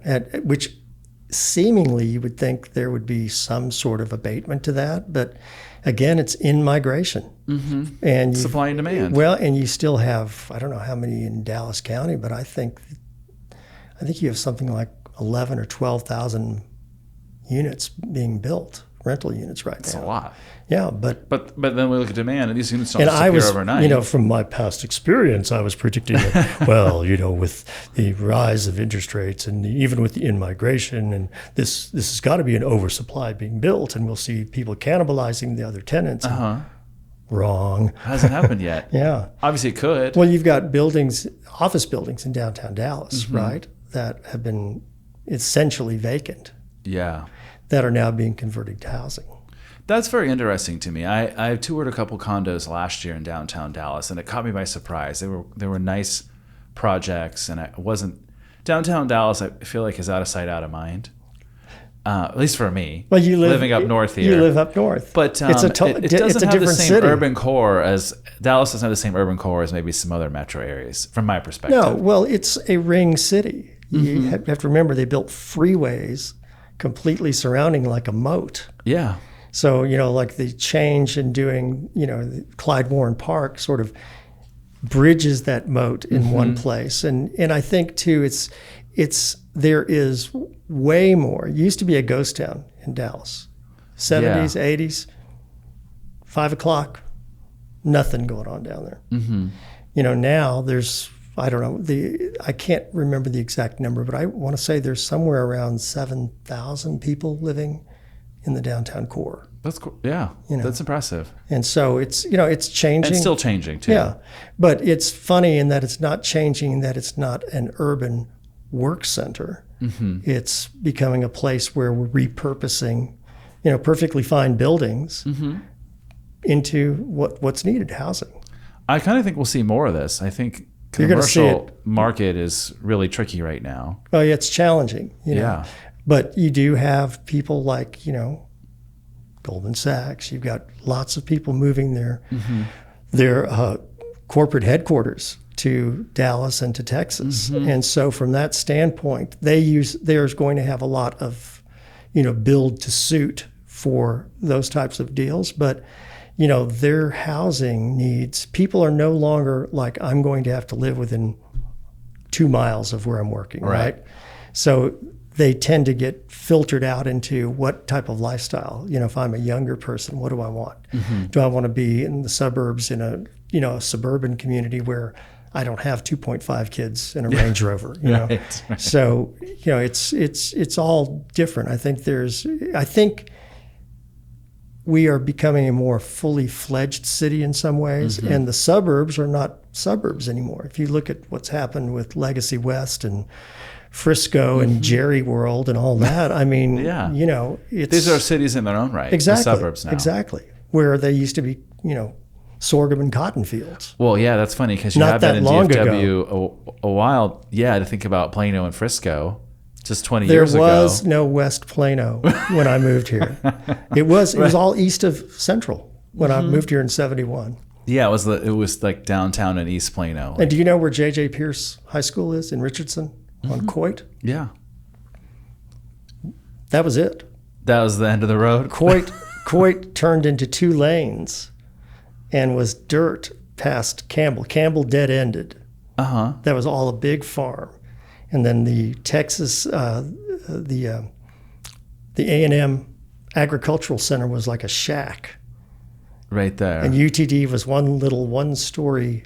At which seemingly you would think there would be some sort of abatement to that, but again, it's in migration and supply and demand. Well, and you still have, I don't know how many in Dallas County, but I think you have something like 11 or 12,000 units being built, rental units right now. That's a lot. Yeah, but then we look at demand, and these units don't disappear overnight. From my past experience, I was predicting that, well, with the rise of interest rates and even with the in-migration, and this has got to be an oversupply being built, and we'll see people cannibalizing the other tenants. Wrong. Hasn't happened yet. Yeah. Obviously it could. Well, you've got office buildings in downtown Dallas, right, that have been essentially vacant. Yeah. That are now being converted to housing. That's very interesting to me. I toured a couple condos last year in downtown Dallas, and it caught me by surprise. They were nice projects, and downtown Dallas, I feel like, is out of sight, out of mind. At least for me. Well, living up north here. You live up north, but it doesn't have the same urban core as Dallas. Doesn't have the same urban core as maybe some other metro areas, from my perspective. No, well, it's a ring city. You have to remember they built freeways completely surrounding like a moat. Yeah. So, like the change in doing, the Clyde Warren Park sort of bridges that moat in one place. And I think too, there is way more. It used to be a ghost town in Dallas, 70s, 80s, 5 o'clock, nothing going on down there. Now there's, I don't know, I can't remember the exact number, but I want to say there's somewhere around 7,000 people living in the downtown core. That's cool. Yeah, that's impressive. And so it's changing. And still changing too. Yeah, but it's funny in that it's not changing, that it's not an urban work center. It's becoming a place where we're repurposing, perfectly fine buildings into what's needed, housing. I kind of think we'll see more of this. I think commercial market is really tricky right now. Oh yeah, it's challenging. Yeah. But you do have people like, Goldman Sachs. You've got lots of people moving their corporate headquarters to Dallas and to Texas. And so from that standpoint, there's going to have a lot of, build to suit for those types of deals. But, their housing needs, people are no longer like, I'm going to have to live within 2 miles of where I'm working, right? So they tend to get filtered out into what type of lifestyle. If I'm a younger person, what do I want? Do I want to be in the suburbs in a suburban community where I don't have 2.5 kids in a Range Rover, Right. So, it's all different. I think we are becoming a more fully fledged city in some ways, and the suburbs are not suburbs anymore. If you look at what's happened with Legacy West and Frisco and Jerry World and all that, I mean, these are cities in their own right. Exactly. The suburbs now. Exactly. Where they used to be, sorghum and cotton fields. Well, yeah, that's funny because you have been in DFW a while. Yeah, to think about Plano and Frisco just 20 years ago. There was no West Plano when I moved here. It was all east of Central when I moved here in 71. Yeah, it was like downtown in East Plano. And do you know where J.J. Pierce High School is in Richardson on Coit? Yeah. That was it. That was the end of the road? Coit turned into 2 lanes and was dirt past Campbell. Campbell dead-ended. That was all a big farm. And then the Texas, the A&M Agricultural Center was like a shack. right there. And UTD was one little one-story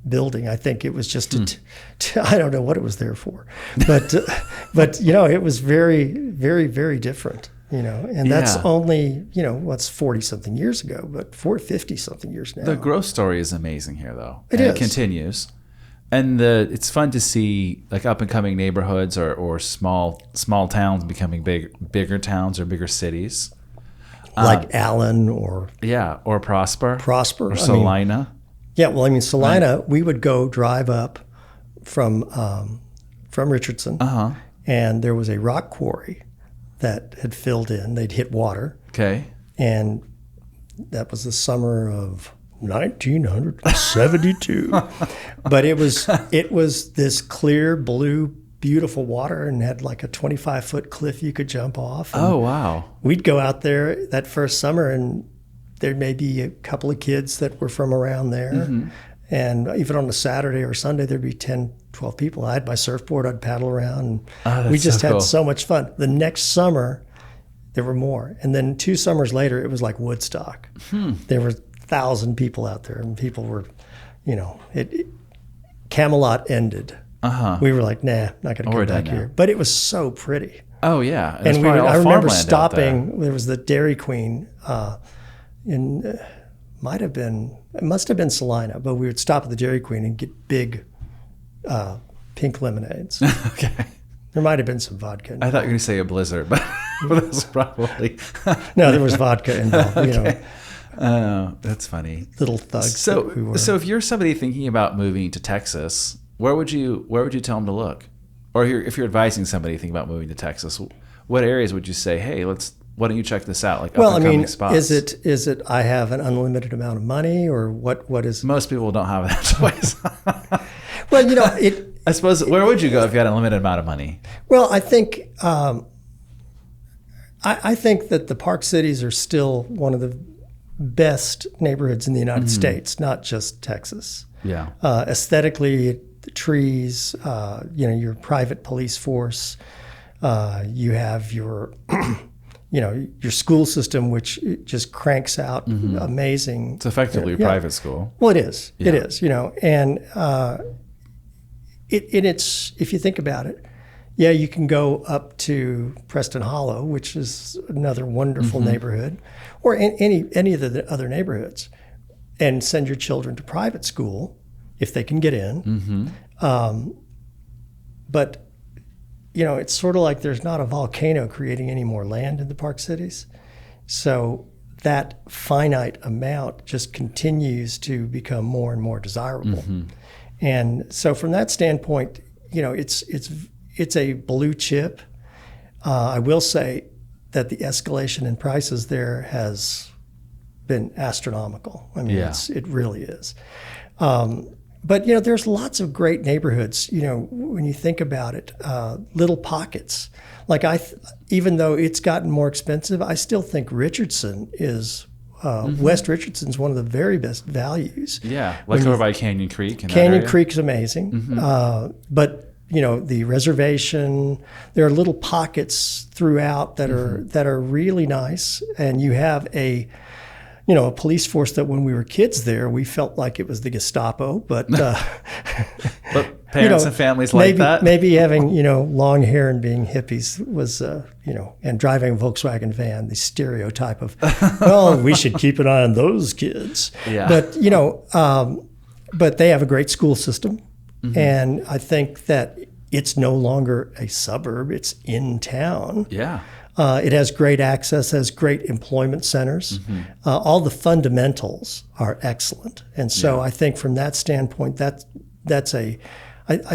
building. I think it was just I don't know what it was there for, but it was very, very, very different. And that's only what's 40-something years ago, but 50-something years now. The growth story is amazing here, though. It continues. And it's fun to see like up and coming neighborhoods or small towns becoming bigger towns or bigger cities, like Allen or Prosper or Salina. Salina. We would go drive up from Richardson, and there was a rock quarry that had filled in. They'd hit water. Okay, and that was the summer of 1972. But it was this clear blue, beautiful water, and had like a 25-foot cliff you could jump off. And oh, wow. We'd go out there that first summer, and there may be a couple of kids that were from around there. Mm-hmm. And even on a Saturday or Sunday, there'd be 10, 12 people. I had my surfboard, I'd paddle around. And we just had so much fun. The next summer, there were more. And then 2 summers later, it was like Woodstock. There were 1,000 people out there, and people were, Camelot ended. We were like, nah, not going to come back here. But it was so pretty. Oh, yeah. And I remember stopping. There was the Dairy Queen it must have been Salina, but we would stop at the Dairy Queen and get big pink lemonades. Okay. There might have been some vodka involved. I thought you were going to say a Blizzard, but that's probably... No, there was vodka involved. Okay. That's funny. Little thugs. So if you're somebody thinking about moving to Texas, where would you tell them to look? Or if you're advising somebody thinking about moving to Texas, what areas would you say, hey, why don't you check this out? Like spots. Is it I have an unlimited amount of money, or what is? Most people don't have that choice. Well, I suppose where would you go if you had an unlimited amount of money? Well, I think I think that the Park Cities are still one of the best neighborhoods in the United States, not just Texas. Yeah. Aesthetically, the trees, your private police force, you have your, your school system, which just cranks out amazing. It's effectively a private school. Well, it is. Yeah. It is, and it's, if you think about it, you can go up to Preston Hollow, which is another wonderful neighborhood, or any of the other neighborhoods, and send your children to private school if they can get in. But, it's sort of like there's not a volcano creating any more land in the Park Cities. So that finite amount just continues to become more and more desirable. And so from that standpoint, it's a blue chip. I will say that the escalation in prices there has been astronomical. I mean, it really is. But, there's lots of great neighborhoods, when you think about it, little pockets. Like even though it's gotten more expensive, I still think Richardson is, West Richardson's one of the very best values. Yeah, like over by Canyon Creek. Canyon Creek's amazing. But, the reservation, there are little pockets throughout that are really nice. And you have a police force that when we were kids there, we felt like it was the Gestapo, but but parents and families like that. Maybe having, long hair and being hippies was, and driving a Volkswagen van, the stereotype of, we should keep an eye on those kids. Yeah. But, but they have a great school system. And I think that it's no longer a suburb, it's in town. Yeah. It has great access, has great employment centers. All the fundamentals are excellent. And so I think from that standpoint, I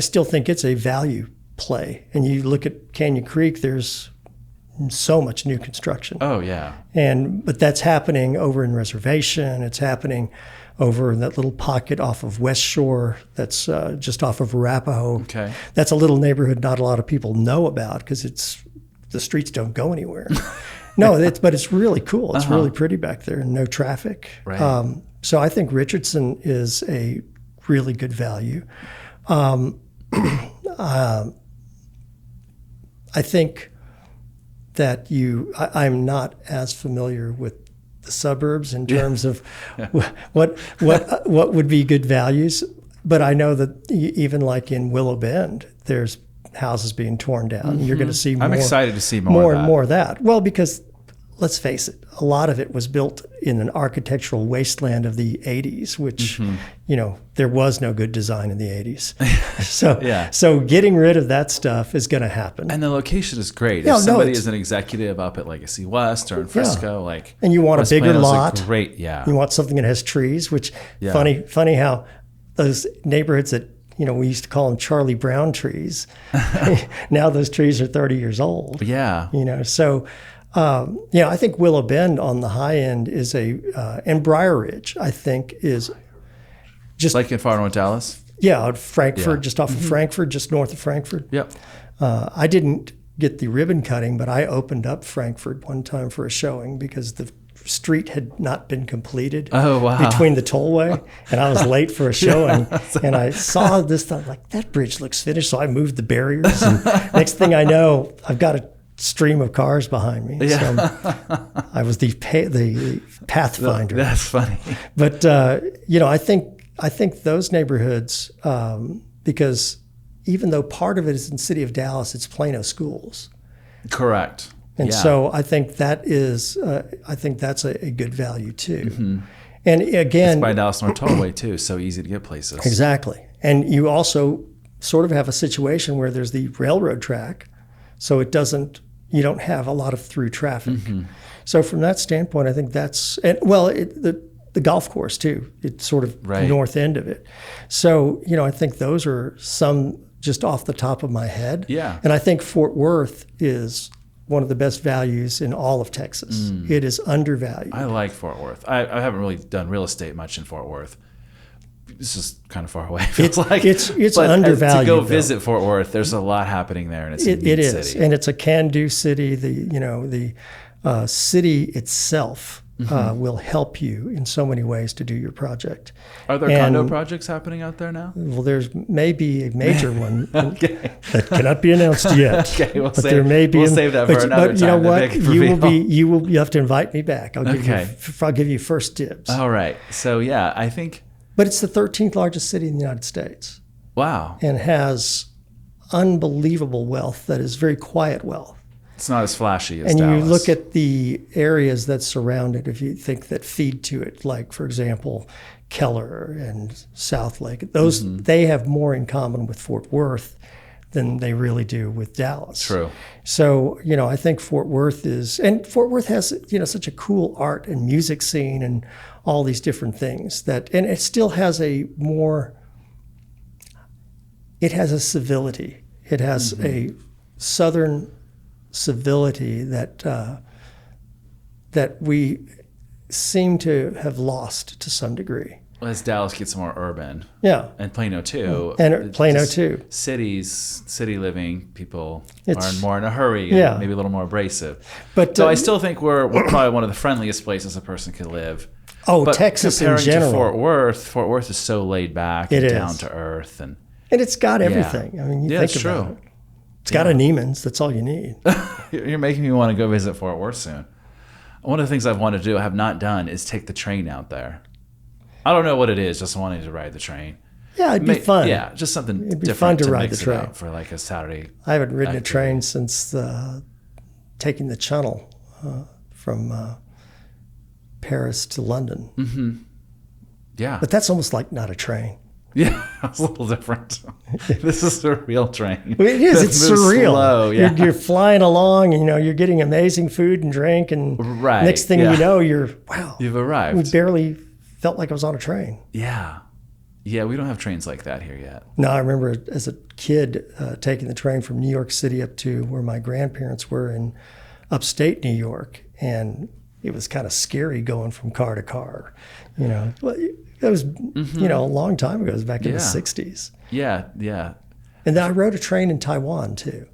still think it's a value play. And you look at Canyon Creek, there's so much new construction. Oh, yeah. But that's happening over in Reservation. It's happening over in that little pocket off of West Shore that's just off of Arapahoe. Okay. That's a little neighborhood not a lot of people know about because the streets don't go anywhere. But it's really cool. It's really pretty back there and no traffic. Right. So I think Richardson is a really good value. I think that I'm not as familiar with the suburbs in terms of what would be good values. But I know that even like in Willow Bend, there's houses being torn down. You're going to see more. I'm excited to see more and more of that. Well, because let's face it, a lot of it was built in an architectural wasteland of the 80s, which, there was no good design in the 80s. So getting rid of that stuff is going to happen. And the location is great. If somebody is an executive up at Legacy West or in Frisco, and you want West a bigger Plano's lot, great, you want something that has trees, which funny how those neighborhoods that, we used to call them Charlie Brown trees. Now those trees are 30 years old. Yeah. So, I think Willow Bend on the high end is and Briar Ridge, I think, is just like in far north Dallas. Yeah, Frankfurt, just off of Frankfurt, just north of Frankfurt. Yep. I didn't get the ribbon cutting, but I opened up Frankfurt one time for a showing because the street had not been completed between the tollway, and I was late for a showing. And I saw this, thought like, that bridge looks finished, so I moved the barriers. And next thing I know, I've got a stream of cars behind me. So I was the pathfinder. That's funny. But I think those neighborhoods, because even though part of it is in the city of Dallas, it's Plano schools. Correct. And so I think that's a good value too. Mm-hmm. And again, it's by Dallas North Tollway too, so easy to get places. Exactly. And you also sort of have a situation where there's the railroad track, so you don't have a lot of through traffic. Mm-hmm. So from that standpoint, I think the golf course too. It's sort of the north end of it. So, I think those are some just off the top of my head. Yeah. And I think Fort Worth is one of the best values in all of Texas. It is undervalued. I like Fort Worth. I haven't really done real estate much in Fort Worth. It's just kind of far away. It's undervalued. To go visit Fort Worth, there's a lot happening there, and it's a neat city. And it's a can-do city. The city itself will help you in so many ways to do your project. Are there condo projects happening out there now? Well, there's maybe a major one that cannot be announced yet. Okay, we'll save that for another time. But you know what? You have to invite me back. I'll give you first dibs. All right. So I think. But it's the 13th largest city in the United States. Wow. And has unbelievable wealth that is very quiet wealth. It's not as flashy as and Dallas. You look at the areas that surround it, if you think that feed to it, like, for example, Keller and South Lake, those they have more in common with Fort Worth than they really do with Dallas. True. So, I think Fort Worth has, such a cool art and music scene and all these different things and it still has it has a civility. It has a Southern civility that we seem to have lost to some degree. Well, as Dallas gets more urban. Yeah. And Plano too. And Plano too. City living, people are more in a hurry and maybe a little more abrasive. But so I still think we're probably one of the friendliest places a person could live. Oh, but Texas in general. To Fort Worth is so laid back and down to earth. And it's got everything. I mean, you think about it. It's got a Neiman's. That's all you need. You're making me want to go visit Fort Worth soon. One of the things I've wanted to do, I have not done, is take the train out there. I don't know what it is, just wanting to ride the train. Yeah, it'd be fun. Yeah, just something different. It'd be fun to ride the train for like a Saturday. I haven't ridden a train since taking the Channel from Paris to London. Mm-hmm. Yeah. But that's almost like not a train. Yeah, it's a little different. This is a real train. It is. It's surreal. Slow, yeah. You're flying along, you're getting amazing food and drink, and next thing you know, you've arrived. We barely felt like I was on a train. Yeah. Yeah, we don't have trains like that here yet. No, I remember as a kid taking the train from New York City up to where my grandparents were in upstate New York, and it was kind of scary going from car to car. That was, a long time ago. It was back in the 60s. Yeah, yeah. And then I rode a train in Taiwan, too.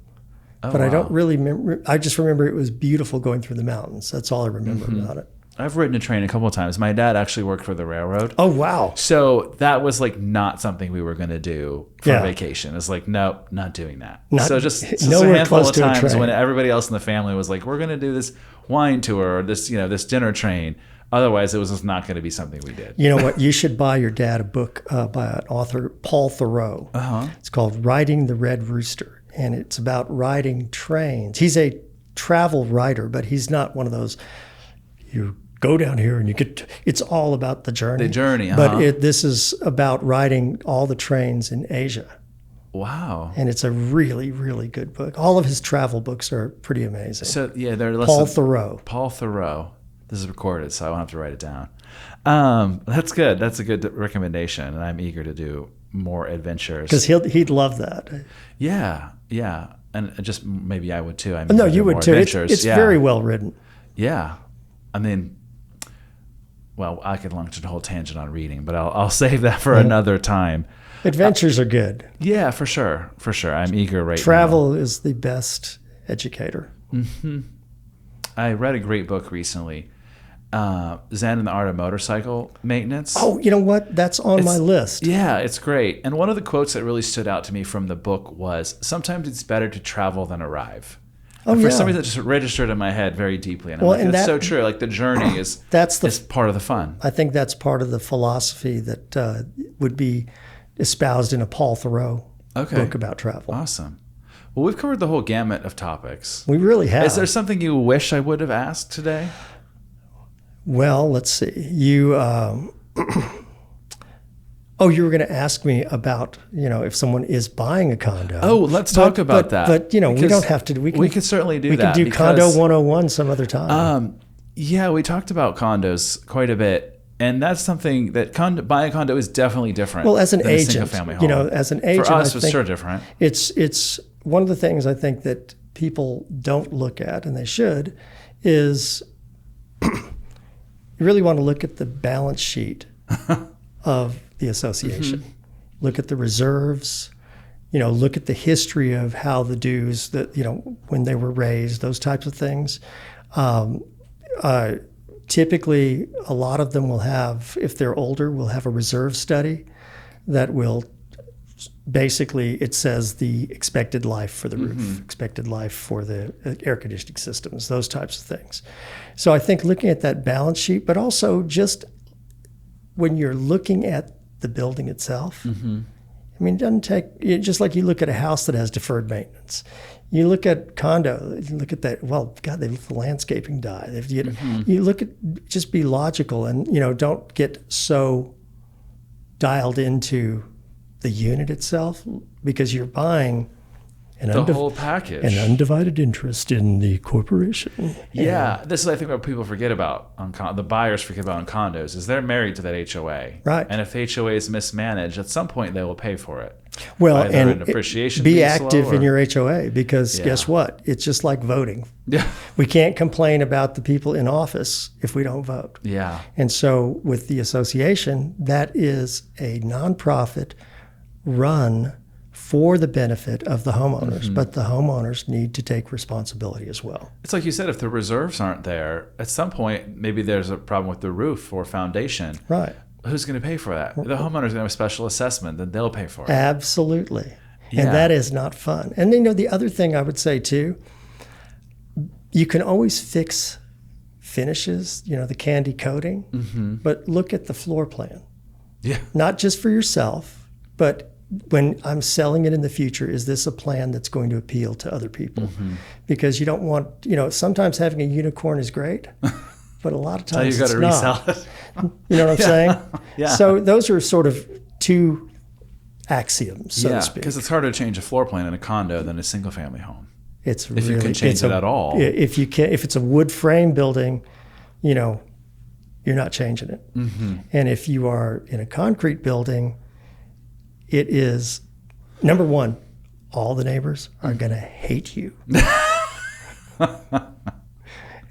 Oh, but I don't really remember. I just remember it was beautiful going through the mountains. That's all I remember about it. I've ridden a train a couple of times. My dad actually worked for the railroad. Oh, wow. So that was like not something we were going to do for vacation. It's like, nope, not doing that. So just a handful of times when everybody else in the family was like, we're going to do this wine tour or this, this dinner train. Otherwise, it was just not going to be something we did. You know what? You should buy your dad a book by an author, Paul Theroux. It's called Riding the Red Rooster, and it's about riding trains. He's a travel writer, but he's not one of those, you go down here and you get, it's all about the journey. The journey, But this is about riding all the trains in Asia. Wow. And it's a really, really good book. All of his travel books are pretty amazing. So, yeah, they're Paul Theroux. Paul Theroux. This is recorded, so I won't have to write it down. That's good. That's a good recommendation, and I'm eager to do more adventures. Because he'd love that. Yeah, yeah. And just maybe I would too. I No, you would too. It's very well written. Yeah. I mean, well, I could launch a whole tangent on reading, but I'll save that for another time. Adventures are good. Yeah, for sure. For sure. I'm eager right now. Travel is the best educator. Mm-hmm. I read a great book recently, Zen and the Art of Motorcycle Maintenance. Oh, you know what? That's on my list. Yeah, it's great. And one of the quotes that really stood out to me from the book was, sometimes it's better to travel than arrive. Oh, for some reason, that just registered in my head very deeply. And I'm like, that's so true. Like the journey is part of the fun. I think that's part of the philosophy that would be espoused in a Paul Theroux book about travel. Awesome. Well, we've covered the whole gamut of topics. We really have. Is there something you wish I would have asked today? Well, let's see. You were going to ask me about, if someone is buying a condo. Oh, let's talk about that. But, we don't have to. We could certainly do that. We can do Condo 101 some other time. Yeah, we talked about condos quite a bit. And that's something that buying a condo is definitely different. Well, as an agent, a single-family home. As an agent, for us, it's sure different. It's one of the things I think that people don't look at, and they should, is you really want to look at the balance sheet of the association. Mm-hmm. Look at the reserves. Look at the history of how the dues that when they were raised, those types of things. Typically, a lot of them will have, if they're older, will have a reserve study that will basically, it says the expected life for the roof, expected life for the air conditioning systems, those types of things. So I think looking at that balance sheet, but also just when you're looking at the building itself, I mean, it doesn't take, just like you look at a house that has deferred maintenance. You look at condo, you look at that, well, God, they let the landscaping die. You look at, just be logical and, don't get so dialed into the unit itself because you're buying the whole package. An undivided interest in the corporation. Yeah, this is, I think, what people forget about, the buyers forget about on condos, is they're married to that HOA. Right. And if the HOA is mismanaged, at some point they will pay for it. Well, either and an appreciation be active in your HOA because guess what? It's just like voting. Yeah. We can't complain about the people in office if we don't vote. Yeah. And so with the association, that is a nonprofit run for the benefit of the homeowners, but the homeowners need to take responsibility as well. It's like you said, if the reserves aren't there, at some point, maybe there's a problem with the roof or foundation. Right. Who's going to pay for that? The homeowner's going to have a special assessment, then they'll pay for it. Absolutely. Yeah. And that is not fun. And the other thing I would say too, you can always fix finishes, the candy coating, but look at the floor plan. Yeah. Not just for yourself, but when I'm selling it in the future, is this a plan that's going to appeal to other people? Because you don't want, sometimes having a unicorn is great, but a lot of times you got to resell not. it. You know what I'm saying? Yeah. So those are sort of two axioms, so to speak. Because it's harder to change a floor plan in a condo than a single family home. It's if you can change it at all. If it's a wood frame building, you're not changing it. And if you are in a concrete building, it is, number one, all the neighbors are going to hate you.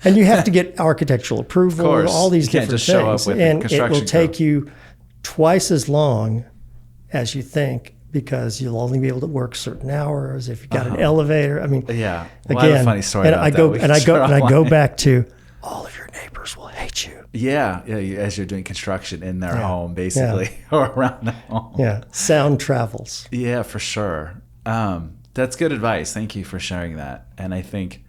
And you have to get architectural approval, all these different things. Show up with and it will take you twice as long as you think because you'll only be able to work certain hours if you've got an elevator. I mean, yeah. Well, I have a funny story about that. I go back to all of your neighbors will hate you. Yeah, as you're doing construction in their home, basically, or around the home. Yeah, sound travels. Yeah, for sure. That's good advice. Thank you for sharing that. And I think,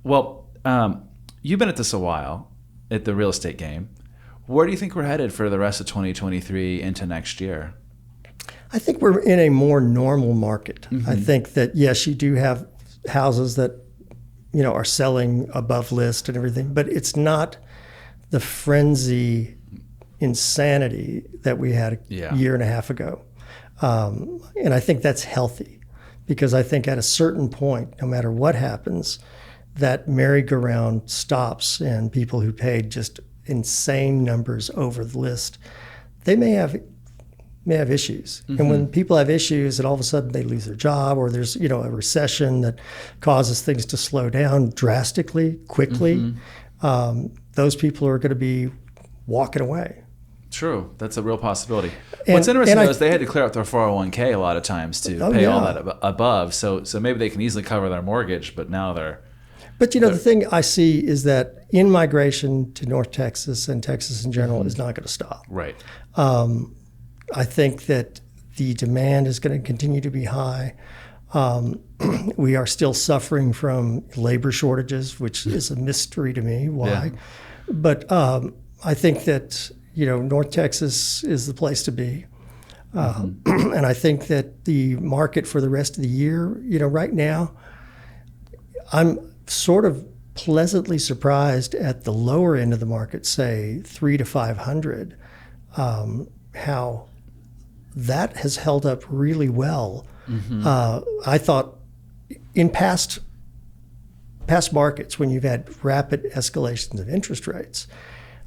you've been at this a while. at the real estate game. Where do you think we're headed for the rest of 2023 into next year? I think we're in a more normal market. I think that, yes, you do have houses that, are selling above list and everything, but it's not the frenzy insanity that we had a year and a half ago. And I think that's healthy, because I think at a certain point, no matter what happens, that merry-go-round stops, and people who paid just insane numbers over the list, they may have issues. And when people have issues and all of a sudden they lose their job, or there's a recession that causes things to slow down drastically, quickly, those people are going to be walking away. True. That's a real possibility. What's interesting though is they had to clear out their 401k a lot of times to pay all that above. So maybe they can easily cover their mortgage, but now they're... But the thing I see is that in-migration to North Texas and Texas in general is not going to stop. Right. I think that the demand is going to continue to be high. We are still suffering from labor shortages, which is a mystery to me why. Yeah. But I think that North Texas is the place to be. And I think that the market for the rest of the year, right now, I'm sort of pleasantly surprised at the lower end of the market, say 300 to 500, how that has held up really well. I thought in past markets, when you've had rapid escalations of interest rates,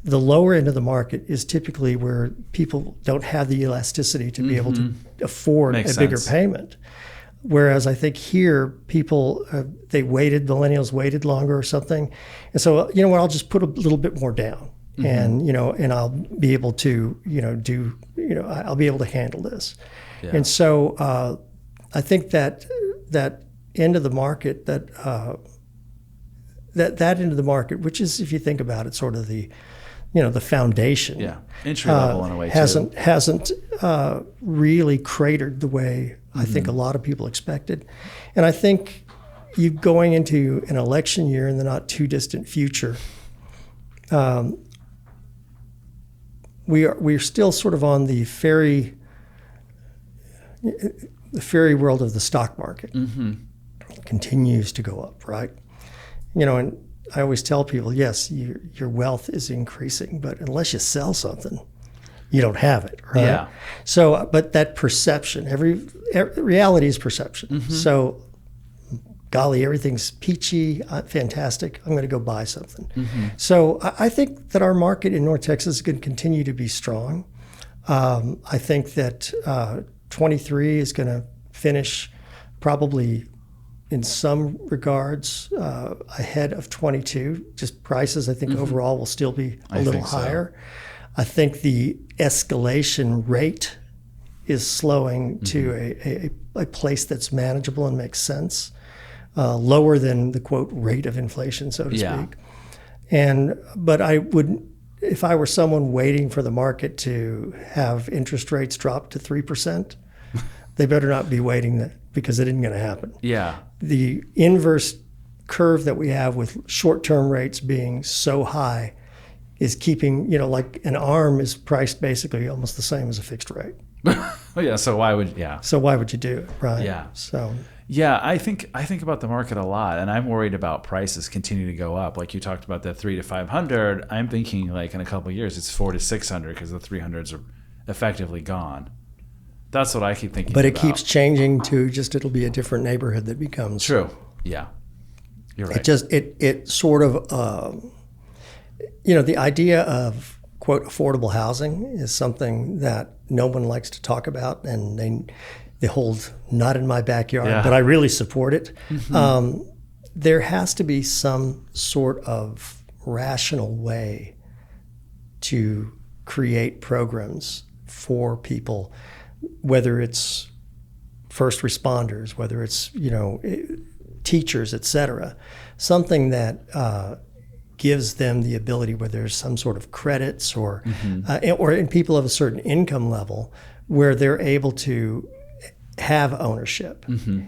the lower end of the market is typically where people don't have the elasticity to be able to afford a bigger payment. Whereas I think here, people, millennials waited longer or something. And so, I'll just put a little bit more down and, and I'll be able to, I'll be able to handle this. Yeah. And so I think that end of the market, that end of the market, which is, if you think about it, sort of the foundation. Yeah, entry level in a way hasn't really cratered the way I think a lot of people expected. And I think you going into an election year in the not too distant future, we're still sort of on the fairy world of the stock market. It continues to go up, right? And I always tell people, yes, your wealth is increasing, but unless you sell something, you don't have it, right? Yeah. So, but that perception, reality is perception. So, golly, everything's peachy, fantastic. I'm going to go buy something. So, I think that our market in North Texas is going to continue to be strong. I think that 23 is going to finish probably in some regards ahead of 22. Just prices, I think overall will still be a little higher. I think the escalation rate is slowing to a place that's manageable and makes sense, lower than the quote rate of inflation, so to speak. But I would, if I were someone waiting for the market to have interest rates drop to 3%, they better not be waiting that, because it isn't going to happen. Yeah. The inverse curve that we have with short-term rates being so high is keeping, like an ARM is priced basically almost the same as a fixed rate. So why would you do it, right? Yeah. So I think about the market a lot, and I'm worried about prices continuing to go up. Like you talked about the 300 to 500, I'm thinking like in a couple of years it's 400 to 600 because the 300s are effectively gone. That's what I keep thinking But it about. keeps changing to just, it'll be a different neighborhood that becomes. True. Yeah. You're right. It sort of, the idea of, quote, affordable housing is something that no one likes to talk about, and they hold not in my backyard, but I really support it. There has to be some sort of rational way to create programs for people, whether it's first responders, whether it's, teachers, et cetera, something that gives them the ability where there's some sort of credits or in people of a certain income level where they're able to have ownership.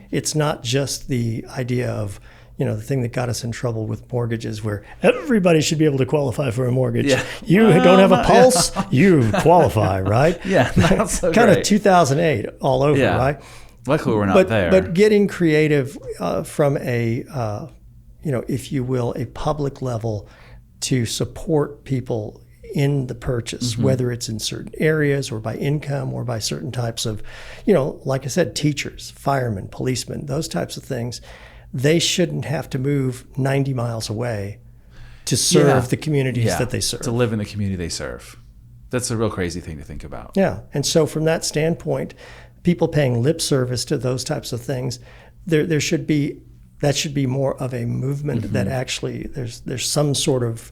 It's not just the idea of, the thing that got us in trouble with mortgages, where everybody should be able to qualify for a mortgage. Yeah. You don't have a pulse, you qualify, right? Yeah, that's so kind great. of 2008 all over, right? Luckily, we're not there. But getting creative from a, if you will, a public level to support people in the purchase, whether it's in certain areas or by income or by certain types of, like I said, teachers, firemen, policemen, those types of things, they shouldn't have to move 90 miles away to serve the communities that they serve. To live in the community they serve. That's a real crazy thing to think about. Yeah. And so from that standpoint, people paying lip service to those types of things, that should be more of a movement that actually there's some sort of,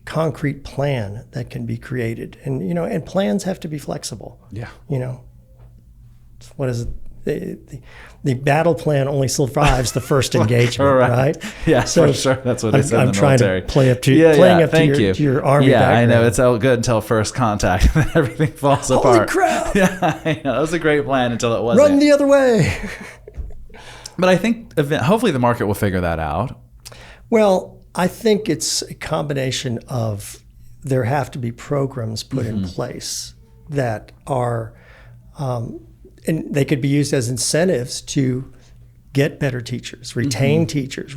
concrete plan that can be created. And, and plans have to be flexible. Yeah. What is it? The battle plan only survives the first engagement, right? Yeah, so for sure. That's what they said in the trying military. To play up to your Army background. I know. It's all good until first contact. Then everything falls apart. Holy crap! Yeah, I know. That was a great plan until it wasn't. Run the other way. But I think hopefully the market will figure that out. Well, I think it's a combination of there have to be programs put in place that are, and they could be used as incentives to get better teachers, retain teachers,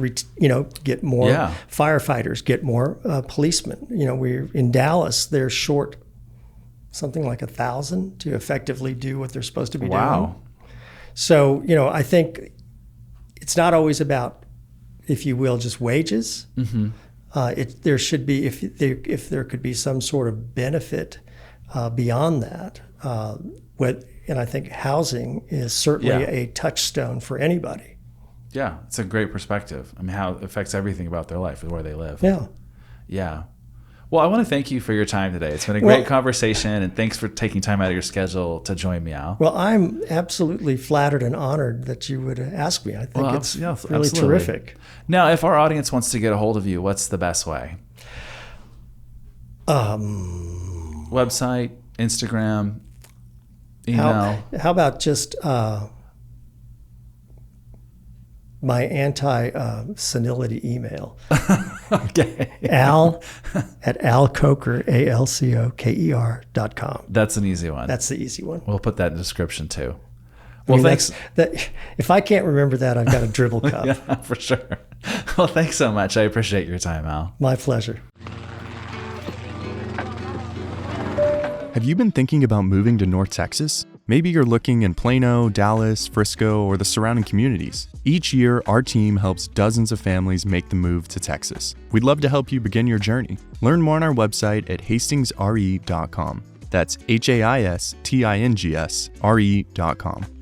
get more firefighters, get more policemen. We're in Dallas, they're short something like 1,000 to effectively do what they're supposed to be doing. So, I think it's not always about, if you will, just wages. There should be, if there could be some sort of benefit beyond that. And I think housing is certainly a touchstone for anybody. Yeah, it's a great perspective. I mean, how it affects everything about their life and where they live. Yeah. Yeah. Well, I want to thank you for your time today. It's been a great conversation, and thanks for taking time out of your schedule to join me, Al. Well, I'm absolutely flattered and honored that you would ask me. I think it's really terrific. Now, if our audience wants to get a hold of you, what's the best way? Website, Instagram, email. How about just my anti-senility email? Okay. Al at alcoker, ALCOKER.com. That's an easy one. That's the easy one. We'll put that in the description too. Well, thanks. If I can't remember that, I've got a dribble cup. Yeah, for sure. Well, thanks so much. I appreciate your time, Al. My pleasure. Have you been thinking about moving to North Texas? Maybe you're looking in Plano, Dallas, Frisco, or the surrounding communities. Each year, our team helps dozens of families make the move to Texas. We'd love to help you begin your journey. Learn more on our website at hastingsre.com. That's HAISTINGSRE.com.